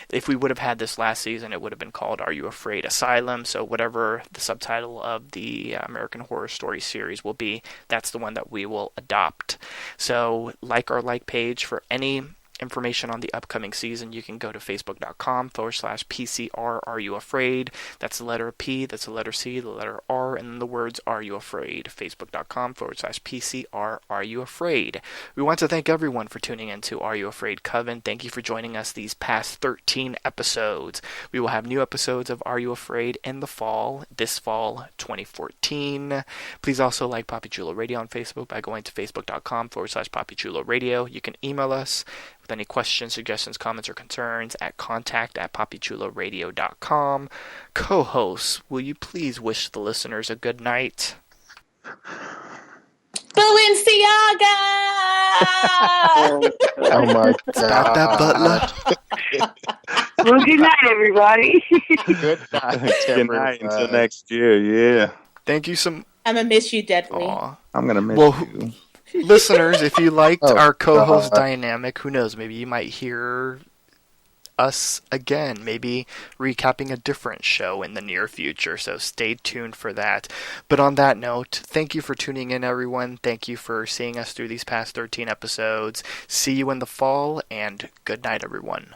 if we would have had this last season, it would have been called Are You Afraid Asylum? So whatever the subtitle of the American Horror Story series will be, that's the one that we will adopt. So like our like page for any information on the upcoming season. You can go to facebook.com/PCR Are You Afraid? That's the letter P, that's the letter C, the letter R, and then the words Are You Afraid? Facebook.com/PCR Are You Afraid? We want to thank everyone for tuning in to Are You Afraid Coven. Thank you for joining us these past 13 episodes. We will have new episodes of Are You Afraid in the fall, this fall 2014. Please also like Papi Chulo Radio on Facebook by going to facebook.com/Papi Chulo Radio. You can email us with any questions, suggestions, comments, or concerns at contact@papichuloradio.com. Co-hosts, will you please wish the listeners a good night? Balenciaga! Oh my God. About that butler. Well, good night, everybody. Good night, Good night until next year. Yeah. Thank you some. I'm gonna miss you deadly. Aw. I'm gonna miss you. Listeners, if you liked Oh, our co-host God. dynamic, who knows? Maybe you might hear us again, maybe recapping a different show in the near future, so stay tuned for that. But on that note, thank you for tuning in, everyone. Thank you for seeing us through these past 13 episodes. See you in the fall, and good night, everyone.